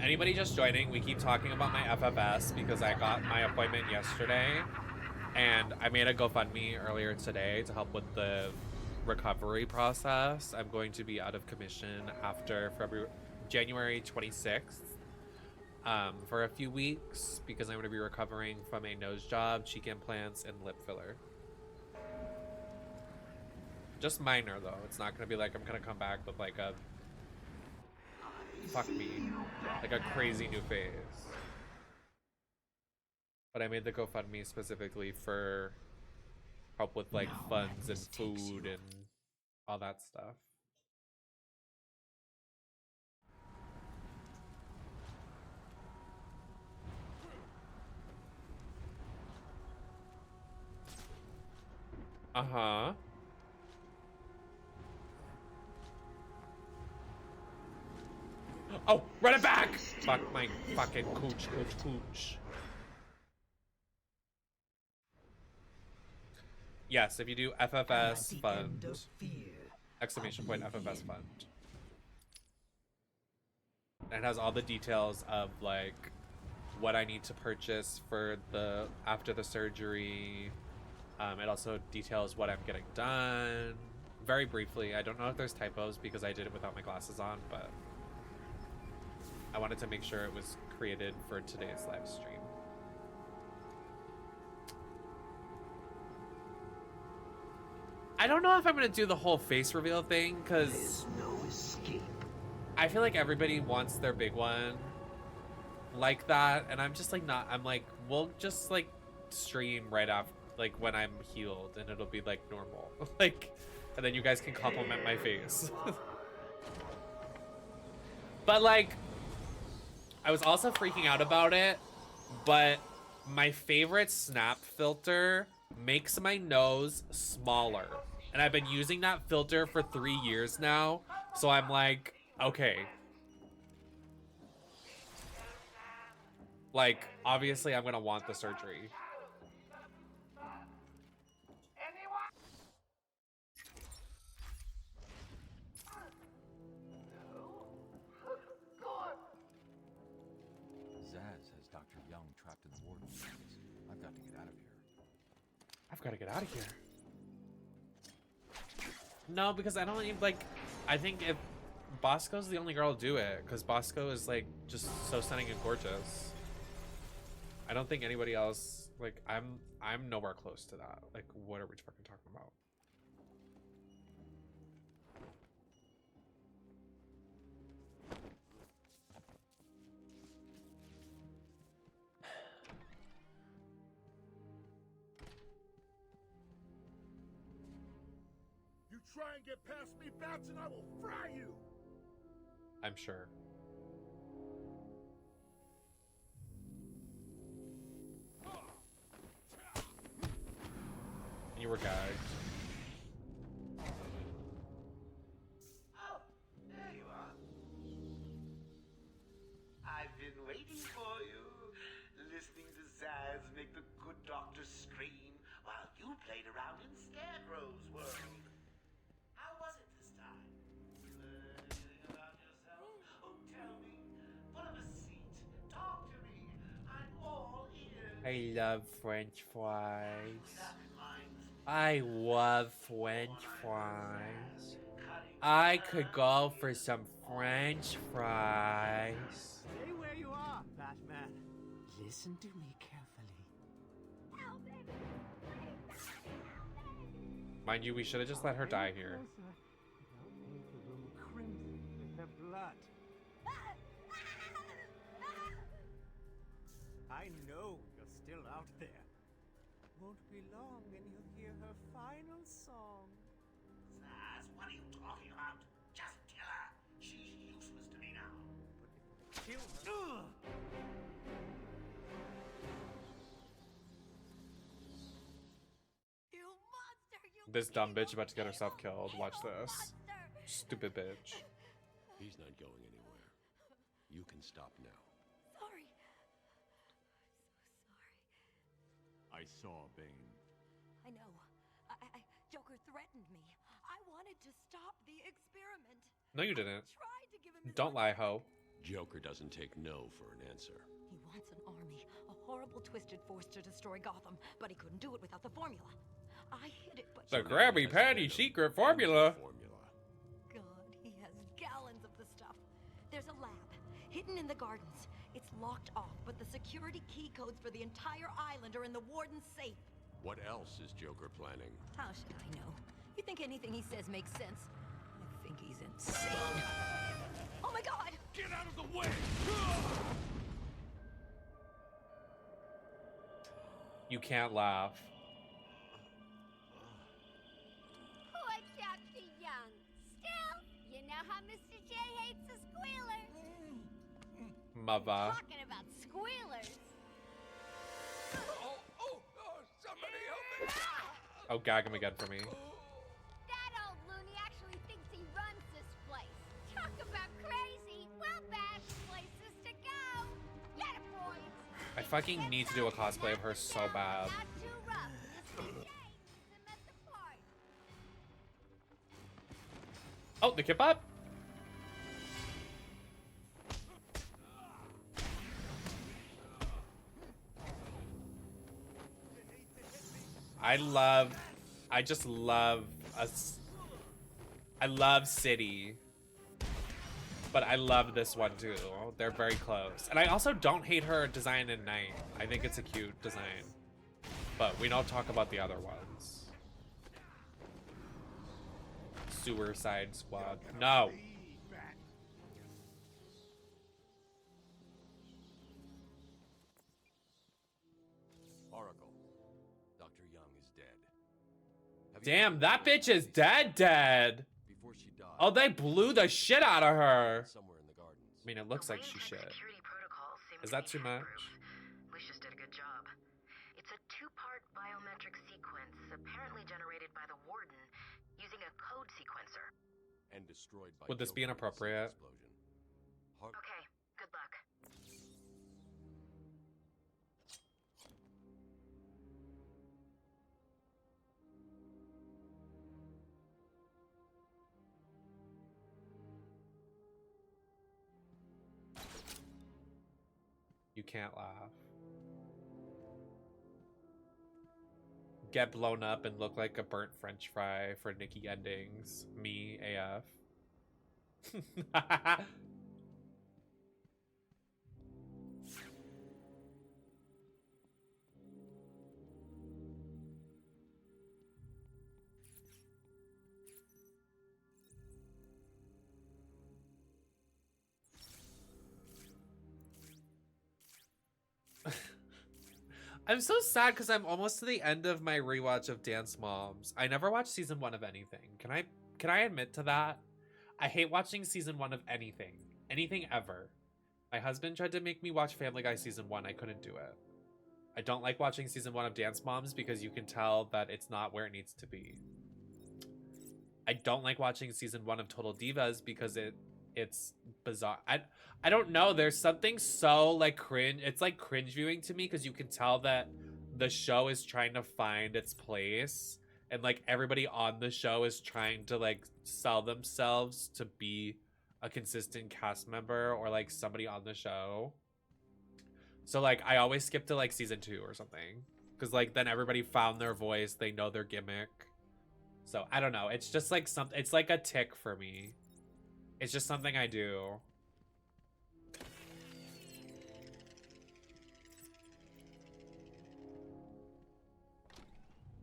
Anybody just joining, we keep talking about my FFS because I got my appointment yesterday and I made a GoFundMe earlier today to help with the recovery process. I'm going to be out of commission after January 26th for a few weeks because I'm going to be recovering from a nose job, cheek implants, and lip filler. Just minor though. It's not going to be like I'm going to come back with like a fuck me, like a crazy new phase. But I made the GoFundMe specifically for help with like funds and food and all that stuff. Uh-huh. Oh, run it back! Fuck my fucking cooch. Yes, if you do FFS fund, exclamation point FFS fund. And it has all the details of like what I need to purchase for after the surgery. It also details what I'm getting done. Very briefly, I don't know if there's typos because I did it without my glasses on, but I wanted to make sure it was created for today's live stream. I don't know if I'm gonna do the whole face reveal thing because I feel like everybody wants their big one like that, and I'm just like not. I'm like, we'll just like stream right after, like when I'm healed, and it'll be like normal, like, and then you guys can compliment my face. But like, I was also freaking out about it, but my favorite snap filter makes my nose smaller. And I've been using that filter for 3 years now. So I'm like, okay. Like, obviously I'm gonna want the surgery. Zaz has Dr. Young trapped in the warden's office. I've got to get out of here. I've got to get out of here. No, because I don't even, like, I think if Bosco's the only girl to do it, because Bosco is, like, just so stunning and gorgeous. I don't think anybody else, like, I'm nowhere close to that. Like, what are we fucking talking about? You try and get past me, Bats, and I will fry you! I'm sure. You were gagged. Oh, there you are. I've been waiting for you, listening to Zaz make the good doctor scream while you played around in Scarecrow's world. How was it this time? Learn anything about yourself? Oh, tell me. Put up a seat. Talk to me. I'm all ears. I love French fries. I love French fries. I could go for some French fries. Stay where you are, Batman. Listen to me carefully. Mind you, we should have just let her die here. Crimson with her blood. I know you're still out there. Won't be long and you'll hear her final song. Zaz, what are you talking about? Just kill her. She's useless to me now. But if you kill her... This dumb bitch about to get herself killed. Watch this. Stupid bitch. He's not going anywhere. You can stop now. Sorry. I saw Bane. I know. Joker threatened me. I wanted to stop the experiment. No, you didn't. Tried to give him Don't lie, ho. Joker doesn't take no for an answer. He wants an army, a horrible twisted force to destroy Gotham, but he couldn't do it without the formula. I hid it, but The Krabby Patty secret formula. God, he has gallons of the stuff. There's a lab hidden in the gardens. It's locked off, but the security key codes for the entire island are in the warden's safe. What else is Joker planning? How should I know? You think anything he says makes sense? I think he's insane. Oh my God! Get out of the way! You can't laugh. Poor Dr. Young. Still, you know how Mr. J hates a squealer. Mother. Talking about squealers. Somebody help me! Oh, gag him again for me. That old loony actually thinks he runs this place. Talk about crazy. Well, bad places to go. Get it, boys. I fucking need to do a cosplay of her so bad. Not too rough. Mr. J meets him at the park. Oh, the kip up? I just love us. I love City. But I love this one too. They're very close. And I also don't hate her design in Night. I think it's a cute design. But we don't talk about the other ones. Suicide Squad. No. Oracle. Dr. Young is dead. Damn, that bitch is dead. Before she died. Oh, they blew the shit out of her. Somewhere in the gardens. I mean, it looks like she should. Is that too much? Lucius did a good job. It's a two-part biometric sequence apparently generated by the Warden using a code sequencer. And destroyed by Would this be inappropriate? Okay, good luck. You can't laugh. Get blown up and look like a burnt french fry for Nikki Endings. Me, AF. I'm so sad because I'm almost to the end of my rewatch of Dance Moms. I never watched season 1 of anything. Can I admit to that? I hate watching season 1 of anything. Anything ever. My husband tried to make me watch Family Guy season 1. I couldn't do it. I don't like watching season 1 of Dance Moms because you can tell that it's not where it needs to be. I don't like watching season 1 of Total Divas because it's bizarre. I don't know. There's something so like cringe. It's like cringe viewing to me because you can tell that the show is trying to find its place and like everybody on the show is trying to like sell themselves to be a consistent cast member or like somebody on the show. So like I always skip to like season 2 or something because like then everybody found their voice. They know their gimmick. So I don't know. It's just like something. It's like a tick for me. It's just something I do.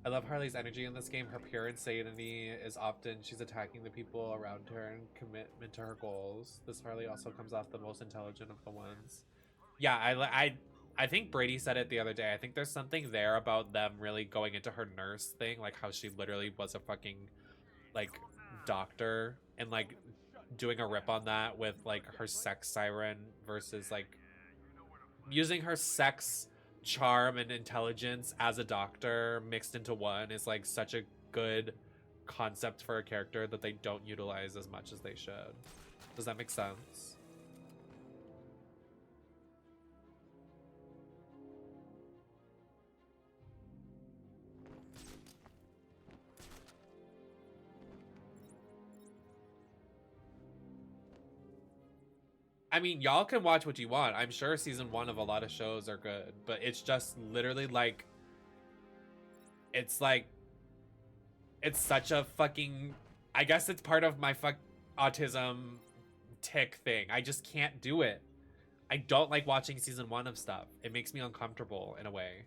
I love Harley's energy in this game. Her pure insanity is often she's attacking the people around her and commitment to her goals. This Harley also comes off the most intelligent of the ones. Yeah, I think Brady said it the other day. I think there's something there about them really going into her nurse thing, like how she literally was a fucking like doctor and like doing a rip on that with like her sex siren versus like using her sex charm and intelligence as a doctor mixed into one is like such a good concept for a character that they don't utilize as much as they should. Does that make sense? I mean, y'all can watch what you want. I'm sure season 1 of a lot of shows are good, but it's just literally like, it's like, it's such a fucking, I guess it's part of my autism tick thing. I just can't do it. I don't like watching season 1 of stuff. It makes me uncomfortable in a way.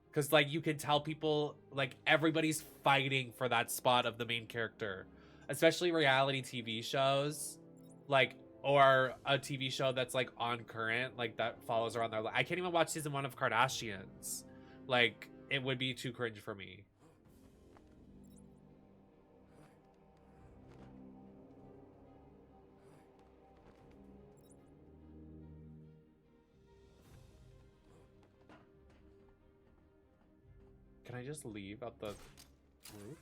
Because, like, you can tell people, like, everybody's fighting for that spot of the main character. Especially reality TV shows. Like, or a TV show that's, like, on current. Like, that follows around their life. I can't even watch season 1 of Kardashians. Like, it would be too cringe for me. Can I just leave out the roof?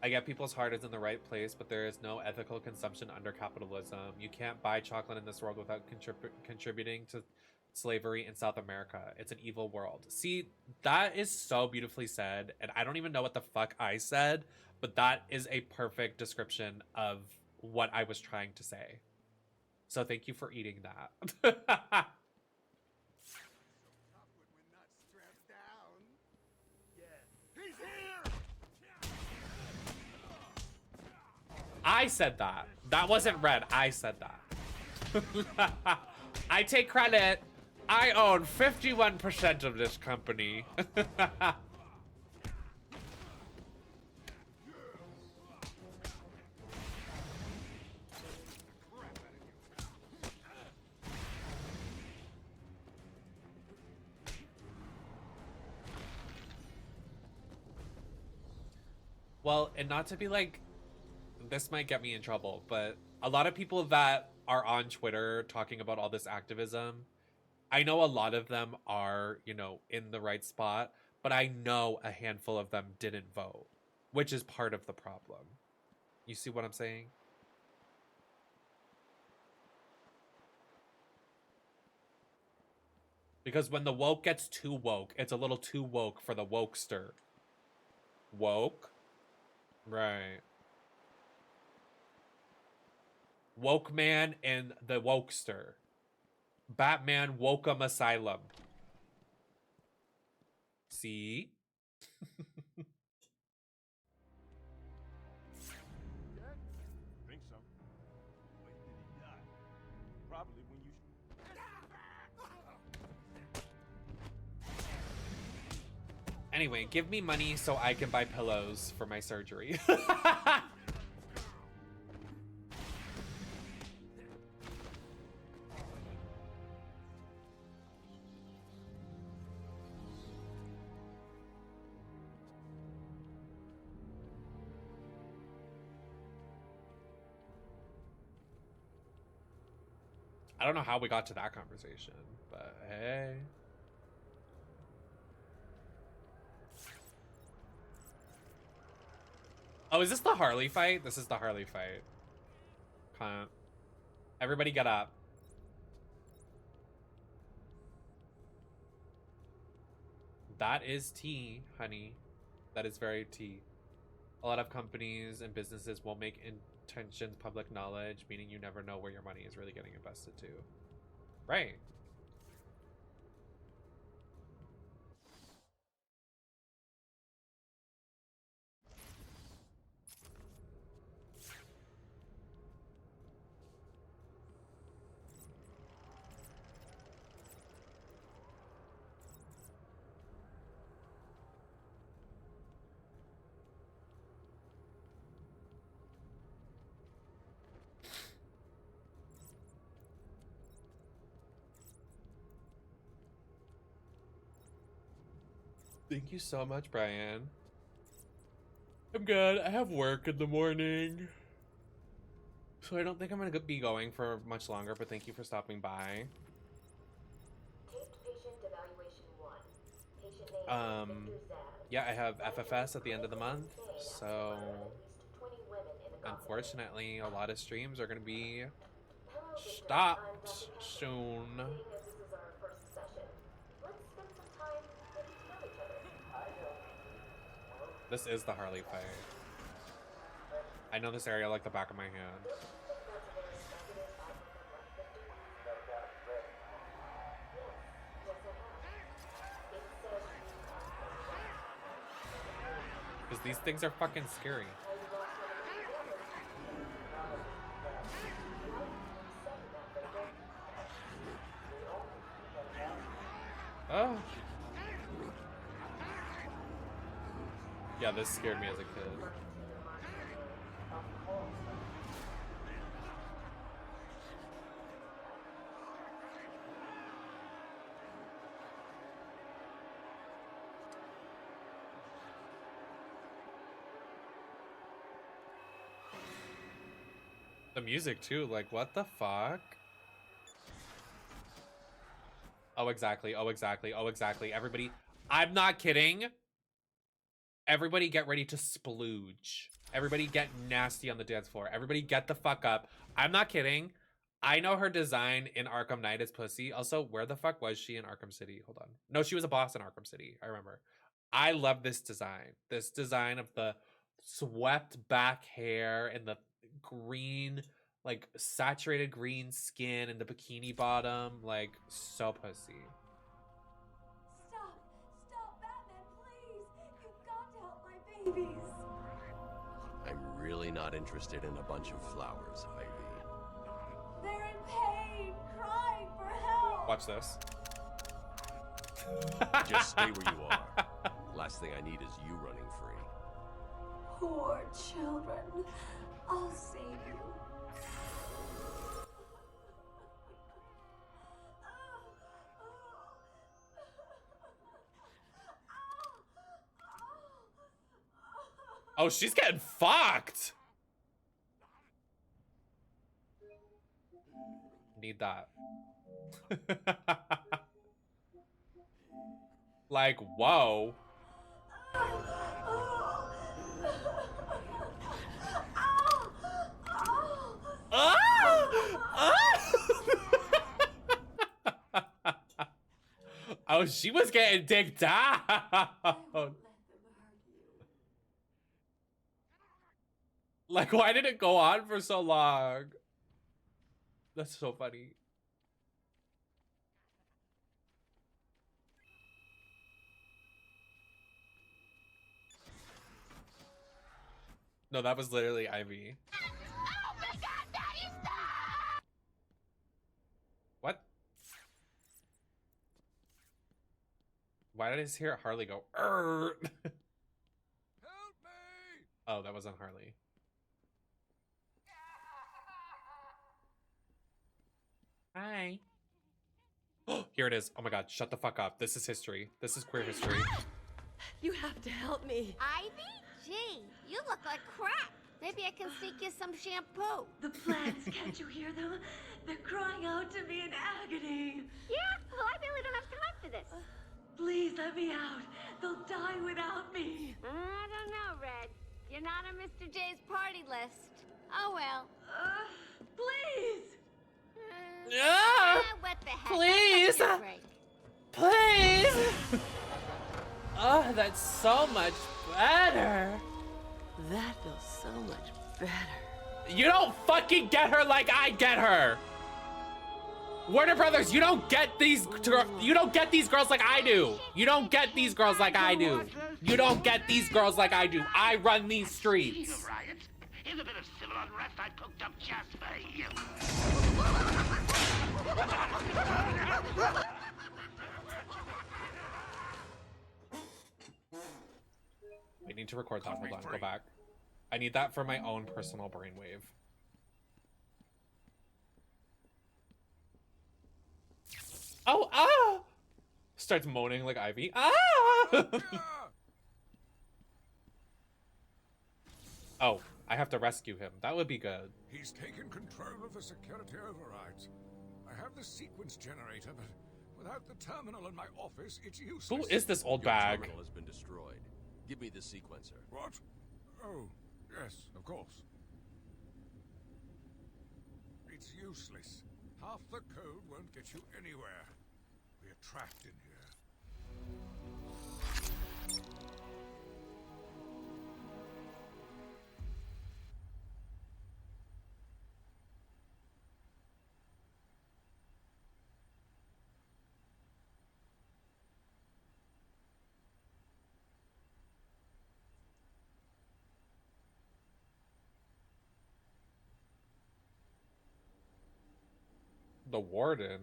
I get people's heart is in the right place, but there is no ethical consumption under capitalism. You can't buy chocolate in this world without contributing to slavery in South America. It's an evil world. See, that is so beautifully said, and I don't even know what the fuck I said, but that is a perfect description of what I was trying to say. So thank you for eating that. I said that. That wasn't red. I said that. I take credit. I own 51% of this company. Well, and not to be like, this might get me in trouble, but a lot of people that are on Twitter talking about all this activism, I know a lot of them are, you know, in the right spot, but I know a handful of them didn't vote, which is part of the problem. You see what I'm saying? Because when the woke gets too woke, it's a little too woke for the wokester. Woke? Right. Woke man and the wokester. Batman woke 'em Asylum. See? Think so. When did he die? Probably when you... Anyway, give me money so I can buy pillows for my surgery. I don't know how we got to that conversation, but hey. Oh, is this the Harley fight? This is the Harley fight. Can't. Everybody get up. That is tea, honey. That is very tea. A lot of companies and businesses won't make intentions public knowledge, meaning you never know where your money is really getting invested to. Right. Thank you so much, Brian. I'm good. I have work in the morning. So I don't think I'm going to be going for much longer, but thank you for stopping by. Yeah, I have FFS at the end of the month, so unfortunately a lot of streams are going to be stopped soon. This is the Harley fight. I know this area like the back of my hand. Because these things are fucking scary. Oh. Yeah, this scared me as a kid. The music too, like what the fuck? Oh, exactly. Oh, exactly. Oh, exactly. Everybody, I'm not kidding. Everybody get ready to splooge. Everybody get nasty on the dance floor. Everybody get the fuck up. I'm not kidding. I know her design in Arkham Knight is pussy. Also, where the fuck was she in Arkham City? Hold on. No, she was a boss in Arkham City. I remember. I love this design. This design of the swept back hair and the green, like saturated green skin and the bikini bottom. Like, so pussy. Stop, Batman, please! You've got to help my babies! I'm really not interested in a bunch of flowers, Ivy. They're in pain, crying for help! Watch this. Just stay where you are. Last thing I need is you running free. Poor children. I'll save you. Oh, she's getting fucked. Need that. Like, whoa. Oh, she was getting digged down. Like, why did it go on for so long? That's so funny. No, that was literally Ivy. Oh my God, Daddy, stop! What? Why did I just hear Harley go, "Arr"? Help me! Oh, that wasn't Harley. Hi. Here it is. Oh my God, shut the fuck up. This is history. This is queer history. You have to help me. Ivy? Gee, you look like crap. Maybe I can sneak you some shampoo. The plants, can't you hear them? They're crying out to me in agony. Yeah? Well, I really don't have time for this. Please let me out. They'll die without me. I don't know, Red. You're not on Mr. J's party list. Oh, well. Please. What the heck? Please. Please. Oh, that's so much better. That feels so much better. You don't fucking get her like I get her. Warner Brothers, you don't get these girls like I do. You don't get these girls like I do. You don't get these girls like I do. I run these streets. Here's a bit of civil unrest I cooked up just for you. I need to record that. Hold on, go back. I need that for my own personal brainwave. Oh, Starts moaning like Ivy. Ah! Oh, I have to rescue him. That would be good. He's taken control of the security overrides. I have the sequence generator, but without the terminal in my office, it's useless. Who is this old Your bag? terminal has been destroyed. Give me the sequencer. What? Oh, yes, of course. It's useless. Half the code won't get you anywhere. We're trapped in here. The warden.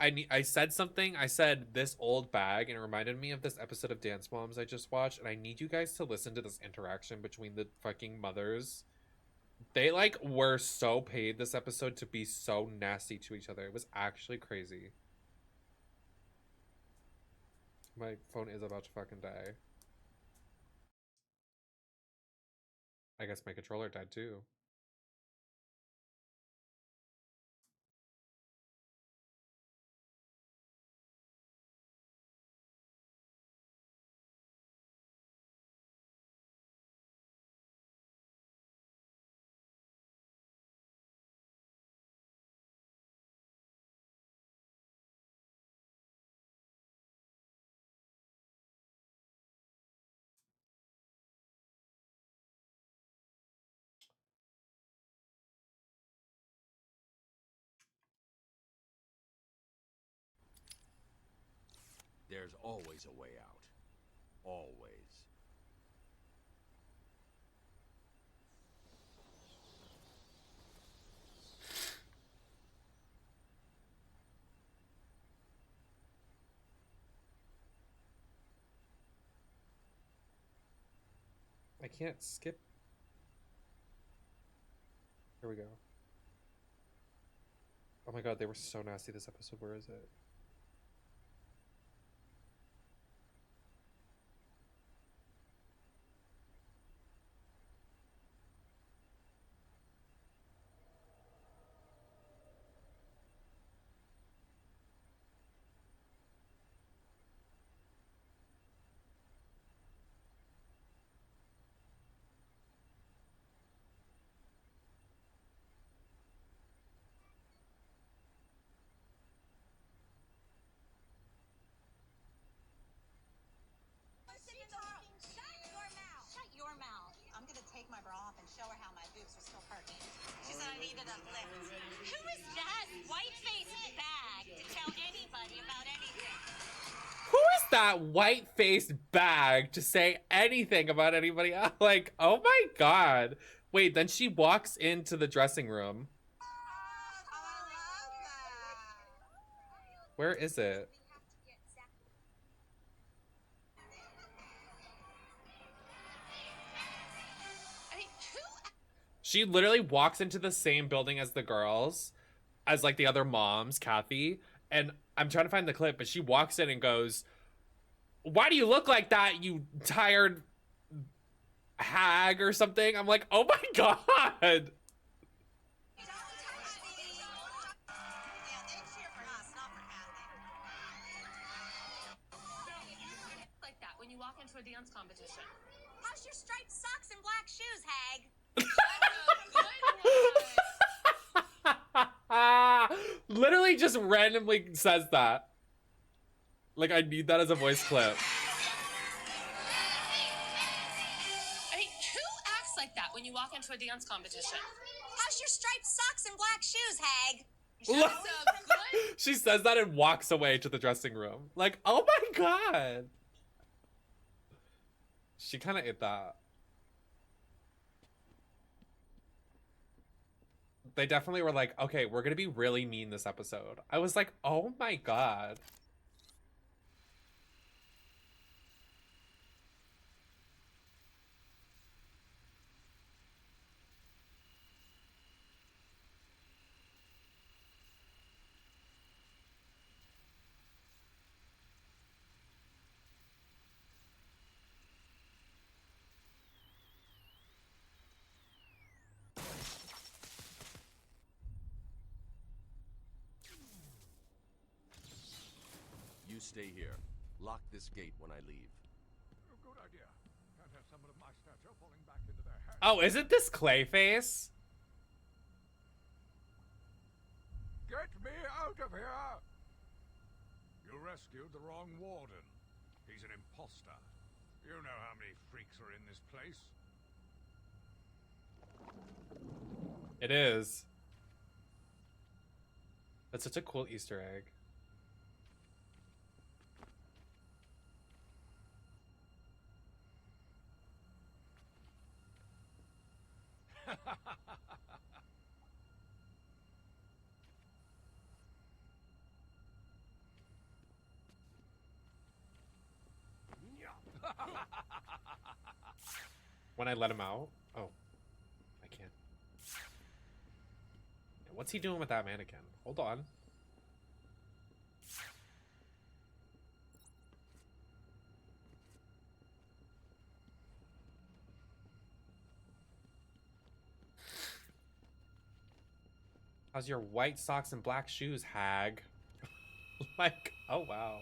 I said something. I said this old bag, and it reminded me of this episode of Dance Moms I just watched. And I need you guys to listen to this interaction between the fucking mothers. They like were so paid this episode to be so nasty to each other. It was actually crazy. My phone is about to fucking die. I guess my controller died too. There's always a way out. Always. I can't skip. Here we go. Oh my god, they were so nasty this episode. Where is it? Shut your mouth. I'm gonna take my bra off and show her how my boobs are still perky. She said I needed a lift. Who is that white-faced bag to tell anybody about anything? Who is that white-faced bag to say anything about anybody else? Like, oh my god. Wait, then she walks into the dressing room. Where is it? She literally walks into the same building as the girls, as like the other moms, Kathy. And I'm trying to find the clip, but she walks in and goes, "Why do you look like that, you tired hag," or something? I'm like, oh my god. Like that when you walk into a dance competition. How's your striped socks and black shoes, hag? Literally just randomly says that. Like, I need that as a voice clip. I mean, who acts like that when you walk into a dance competition? How's your striped socks and black shoes, hag? She says that and walks away to the dressing room. Like, oh my god. She kind of ate that. They definitely were like, okay, we're gonna be really mean this episode. I was like, oh my god. You stay here. Lock this gate when I leave. Good idea. Can't have someone of my stature falling back into their hands. Oh, isn't this Clayface? Get me out of here! You rescued the wrong warden. He's an imposter. You know how many freaks are in this place. It is. That's such a cool Easter egg. When I let him out? Oh. I can't. What's he doing with that mannequin? Hold on. How's your white socks and black shoes, hag? Like, oh wow.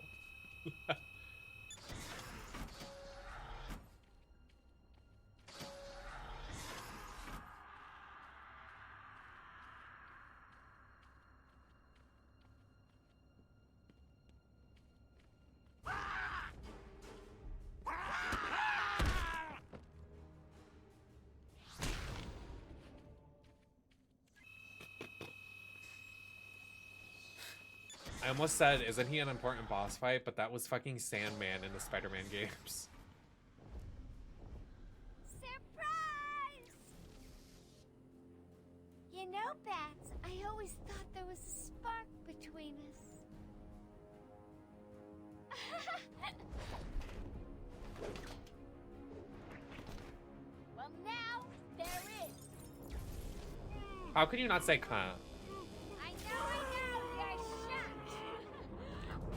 I almost said, isn't he an important boss fight? But that was fucking Sandman in the Spider-Man games. Surprise! You know, Bats, I always thought there was a spark between us. Well, now there is. How could you not say cunt? I know, you're shocked.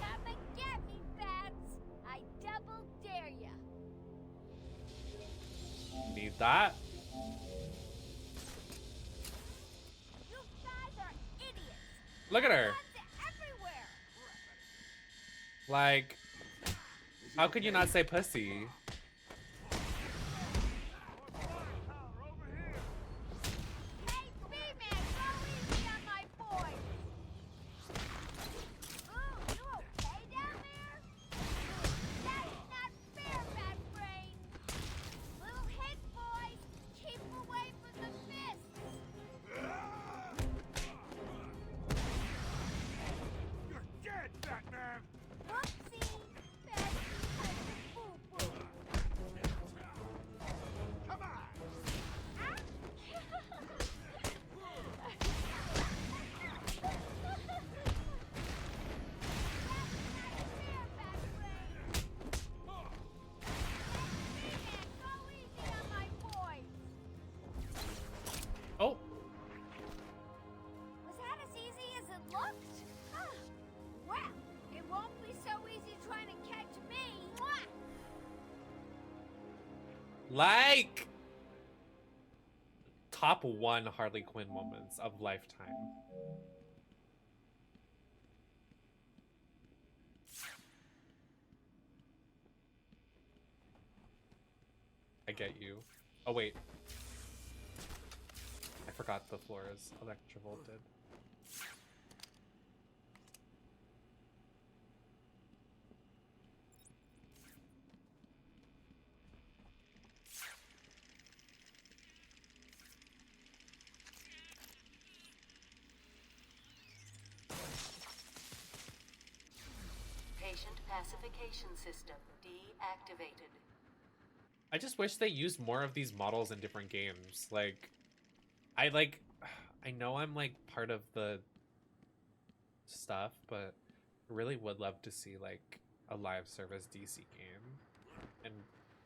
Come and get me, Bats. I double dare ya. Need that? You guys are idiots. Look at her. Everywhere. Like, how could you not say pussy? Hey, B-Man, go easy on my boys. Ooh, you okay down there? That's not fair, Bad Brain. Little hit, boys. Keep away from the fists. You're dead, Batman! Whoopsie. Bad boo-boo. Come on! Oh, Was that as easy as it looked? Huh. Well, it won't be so easy trying to catch me. Mwah! like top 1 Harley Quinn moments of lifetime. I get you. Oh wait. I forgot the floor is electrovolted. Patient pacification system deactivated. I just wish they used more of these models in different games. Like, I know I'm like part of the stuff, but I really would love to see like a live service DC game. And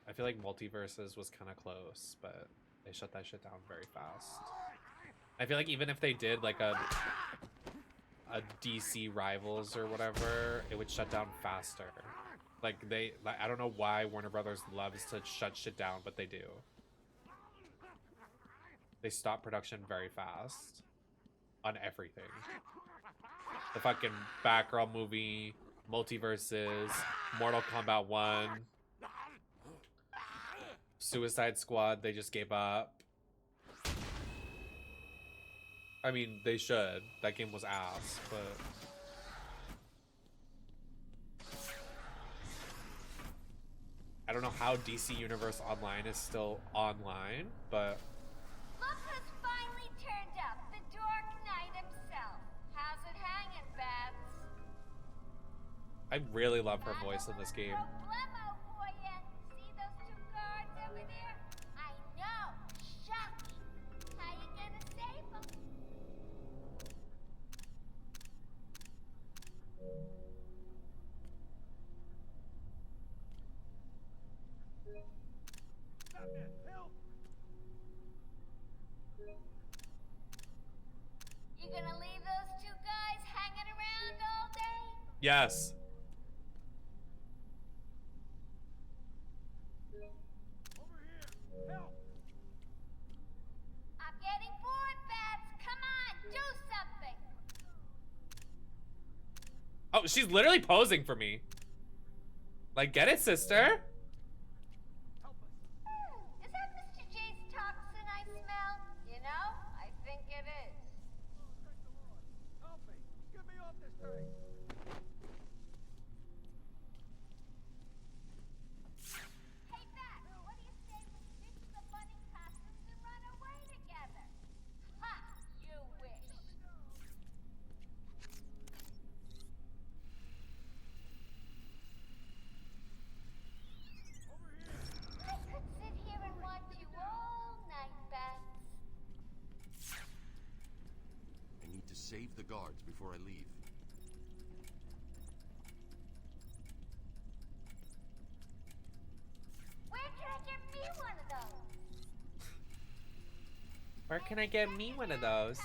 I feel like Multiverses was kind of close, but they shut that shit down very fast. I feel like even if they did like a DC Rivals or whatever, it would shut down faster. Like I don't know why Warner Brothers loves to shut shit down, but they do. They stop production very fast on everything. The fucking Batgirl movie, Multiverses, Mortal Kombat 1, Suicide Squad, they just gave up. I mean, they should. That game was ass, but... I don't know how DC Universe Online is still online, but... Look who's finally turned up, the Dark Knight himself. How's it hanging, Babs? I really love her voice in this game. Problemo for ya. See those two guards over there? I know. Shocking. How you gonna save them? Batman, help! You gonna leave those two guys hanging around all day? Yes. Over here! Help! I'm getting bored, Babs. Come on, do something. Oh, she's literally posing for me. Like, get it, sister? Is that Mr. J's toxin I smell? You know, I think it is. Help me! Get me off this thing! Hey, Babs, what do you say we ditch the bunny costumes and run away together? Ha! You wish. I could sit here and watch you all night, Babs. I need to save the guards before I leave. Where can I get me one of those? Where can I get me one of those?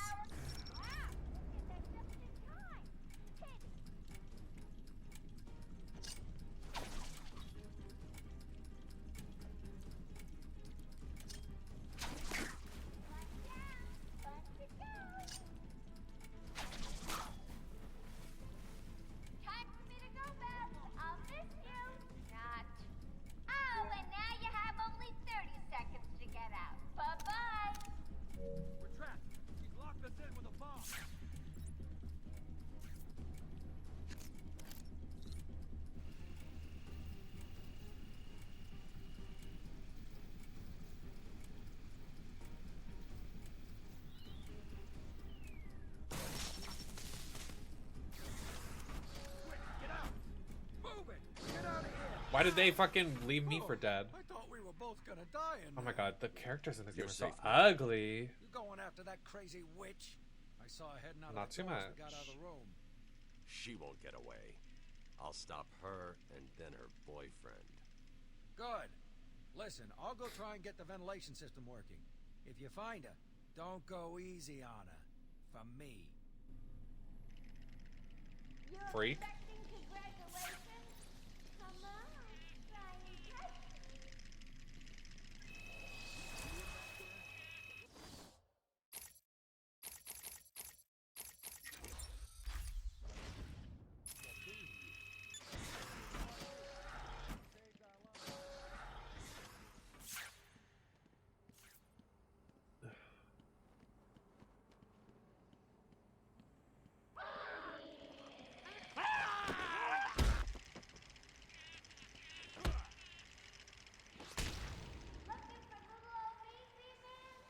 Time for me to go, Babs. I'll miss you. Not. Oh, and now you have only 30 seconds to get out. Bye-bye. We're trapped! He's locked us in with a bomb! Quick, get out! Move it! Get out of here! Why did they fucking leave me for dead? I thought we were both gonna die in Oh my god, the characters in this game You're are so safe now. ugly. You going after that crazy witch? I saw her heading out Not of too the doors we got much. out of the room. She won't get away. I'll stop her and then her boyfriend. Good. Listen, I'll go try and get the ventilation system working. If you find her, don't go easy on her. For me. Freak. Expecting congratulations? Come on, try and catch me. Looking for little old easy man?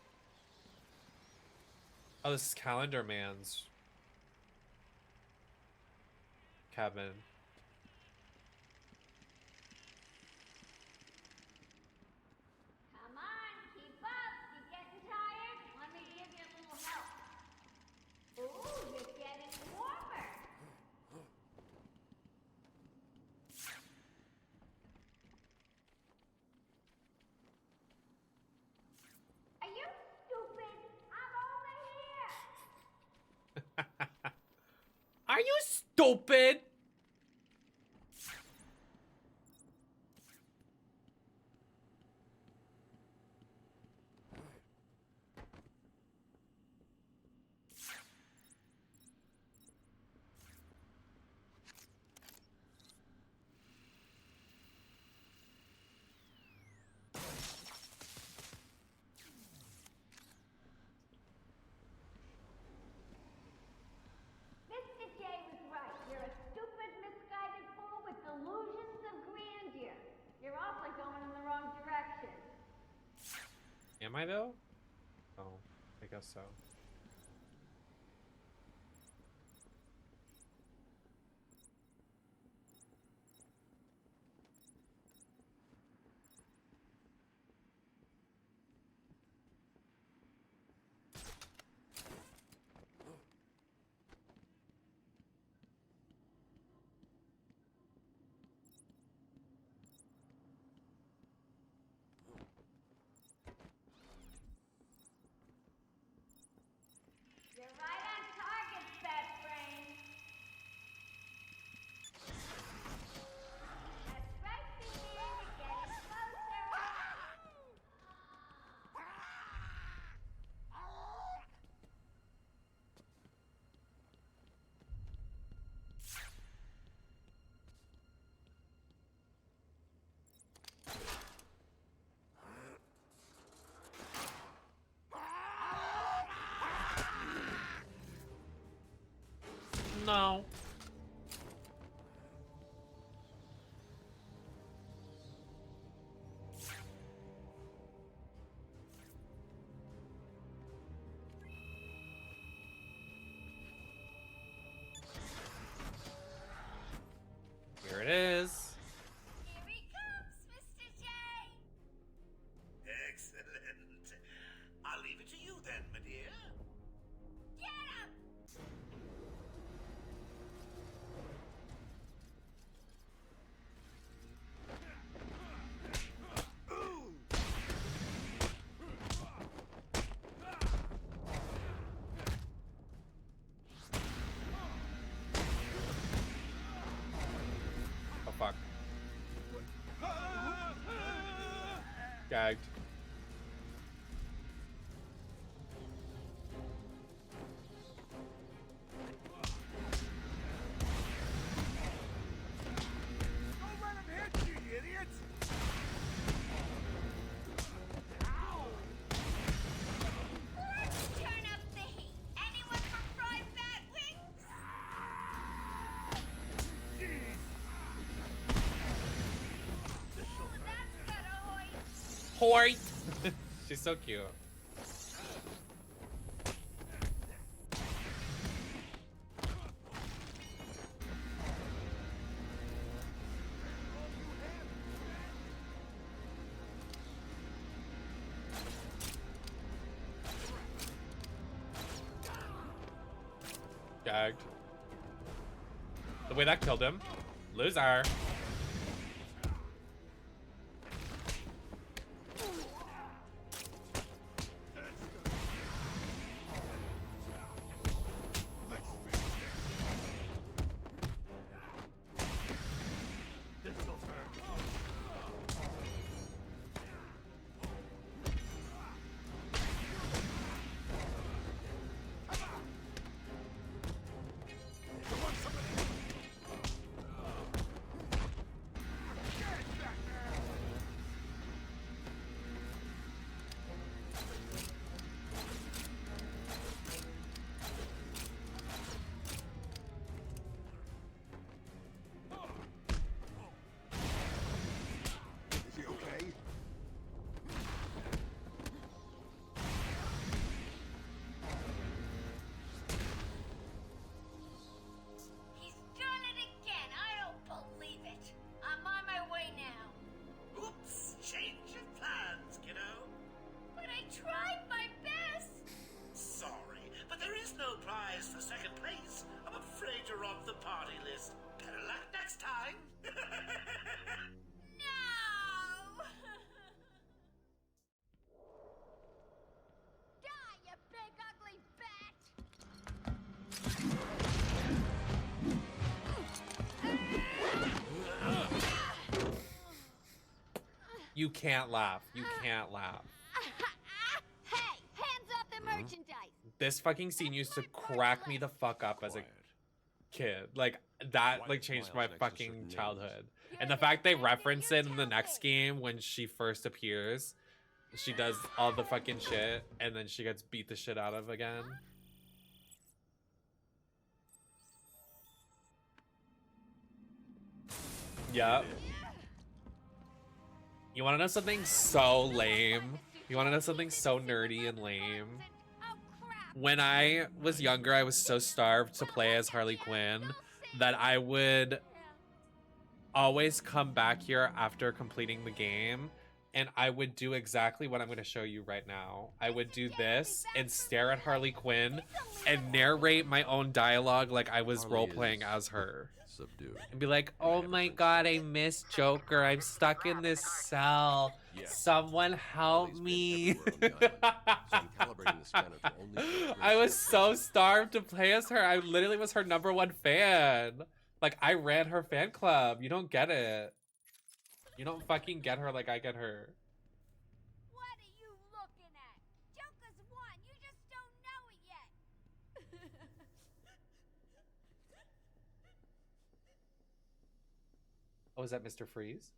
Oh, this is Calendar Man's cabin. Come on, keep up. You getting tired? Let me give you a little help. Are you stupid? Mr. J was right. You're a stupid, misguided fool with delusions of grandeur. You're awfully going in the wrong direction. Am I though? Oh, I guess so. You're right on target, fat brain. That's right, Vivian. You're getting closer. No. Here it is. Here he comes, Mr. J. Excellent. I'll leave it to you then, my dear. Get him! Oh fuck. Gagged. Don't let him hit you, you idiot! Let's turn up the heat. Anyone for fried bat wings? Ooh, that's got a hoist. Hoit. She's so cute. Gagged. The way that killed him. Loser. You can't laugh. You can't laugh. Hey, hands off the merchandise. This fucking scene used to crack me the fuck up as a kid. Like, that, like, changed my fucking childhood. And the fact they reference it in the next game when she first appears, she does all the fucking shit, and then she gets beat the shit out of again. Yep. You wanna know something so lame? You wanna know something so nerdy and lame? When I was younger, I was so starved to play as Harley Quinn that I would always come back here after completing the game, and I would do exactly what I'm going to show you right now. I would do this and stare at Harley Quinn and narrate my own dialogue like I was role-playing as her. Subdued. And be like, oh my god, I miss Joker. I'm stuck in this cell. Someone help me. I was so starved to play as her. I literally was her #1 fan. Like, I ran her fan club. You don't get it. You don't fucking get her like I get her. What are you looking at? Joker's won. You just don't know it yet. Oh, is that Mr. Freeze?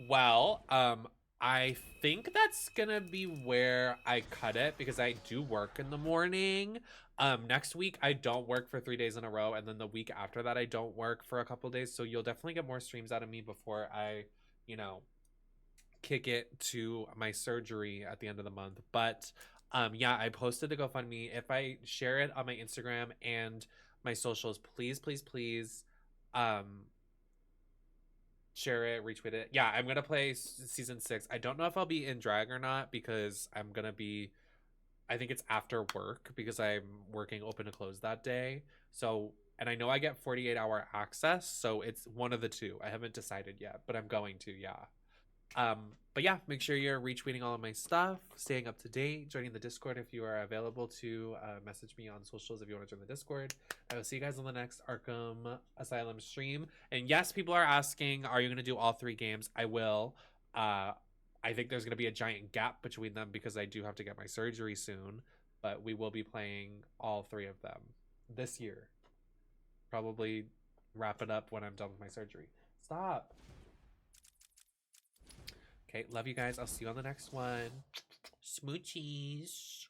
Well, I think that's gonna be where I cut it because I do work in the morning. Next week I don't work for 3 days in a row, and then the week after that I don't work for a couple days, so you'll definitely get more streams out of me before I, you know, kick it to my surgery at the end of the month. But yeah, I posted the GoFundMe. If I share it on my Instagram and my socials, please share it, retweet it. Yeah, I'm gonna play season 6. I don't know if I'll be in drag or not because I'm gonna be, I think it's after work because I'm working open to close that day. So, and I know I get 48-hour access, so it's one of the two. I haven't decided yet, but I'm going to, yeah. But yeah, make sure you're retweeting all of my stuff, staying up to date, joining the Discord if you are available to message me on socials if you want to join the Discord. I will see you guys on the next Arkham Asylum stream. And yes, people are asking, are you going to do all 3 games? I will. I think there's going to be a giant gap between them because I do have to get my surgery soon, but we will be playing all 3 of them this year. Probably wrap it up when I'm done with my surgery. Stop. Okay, love you guys. I'll see you on the next one. Smoochies.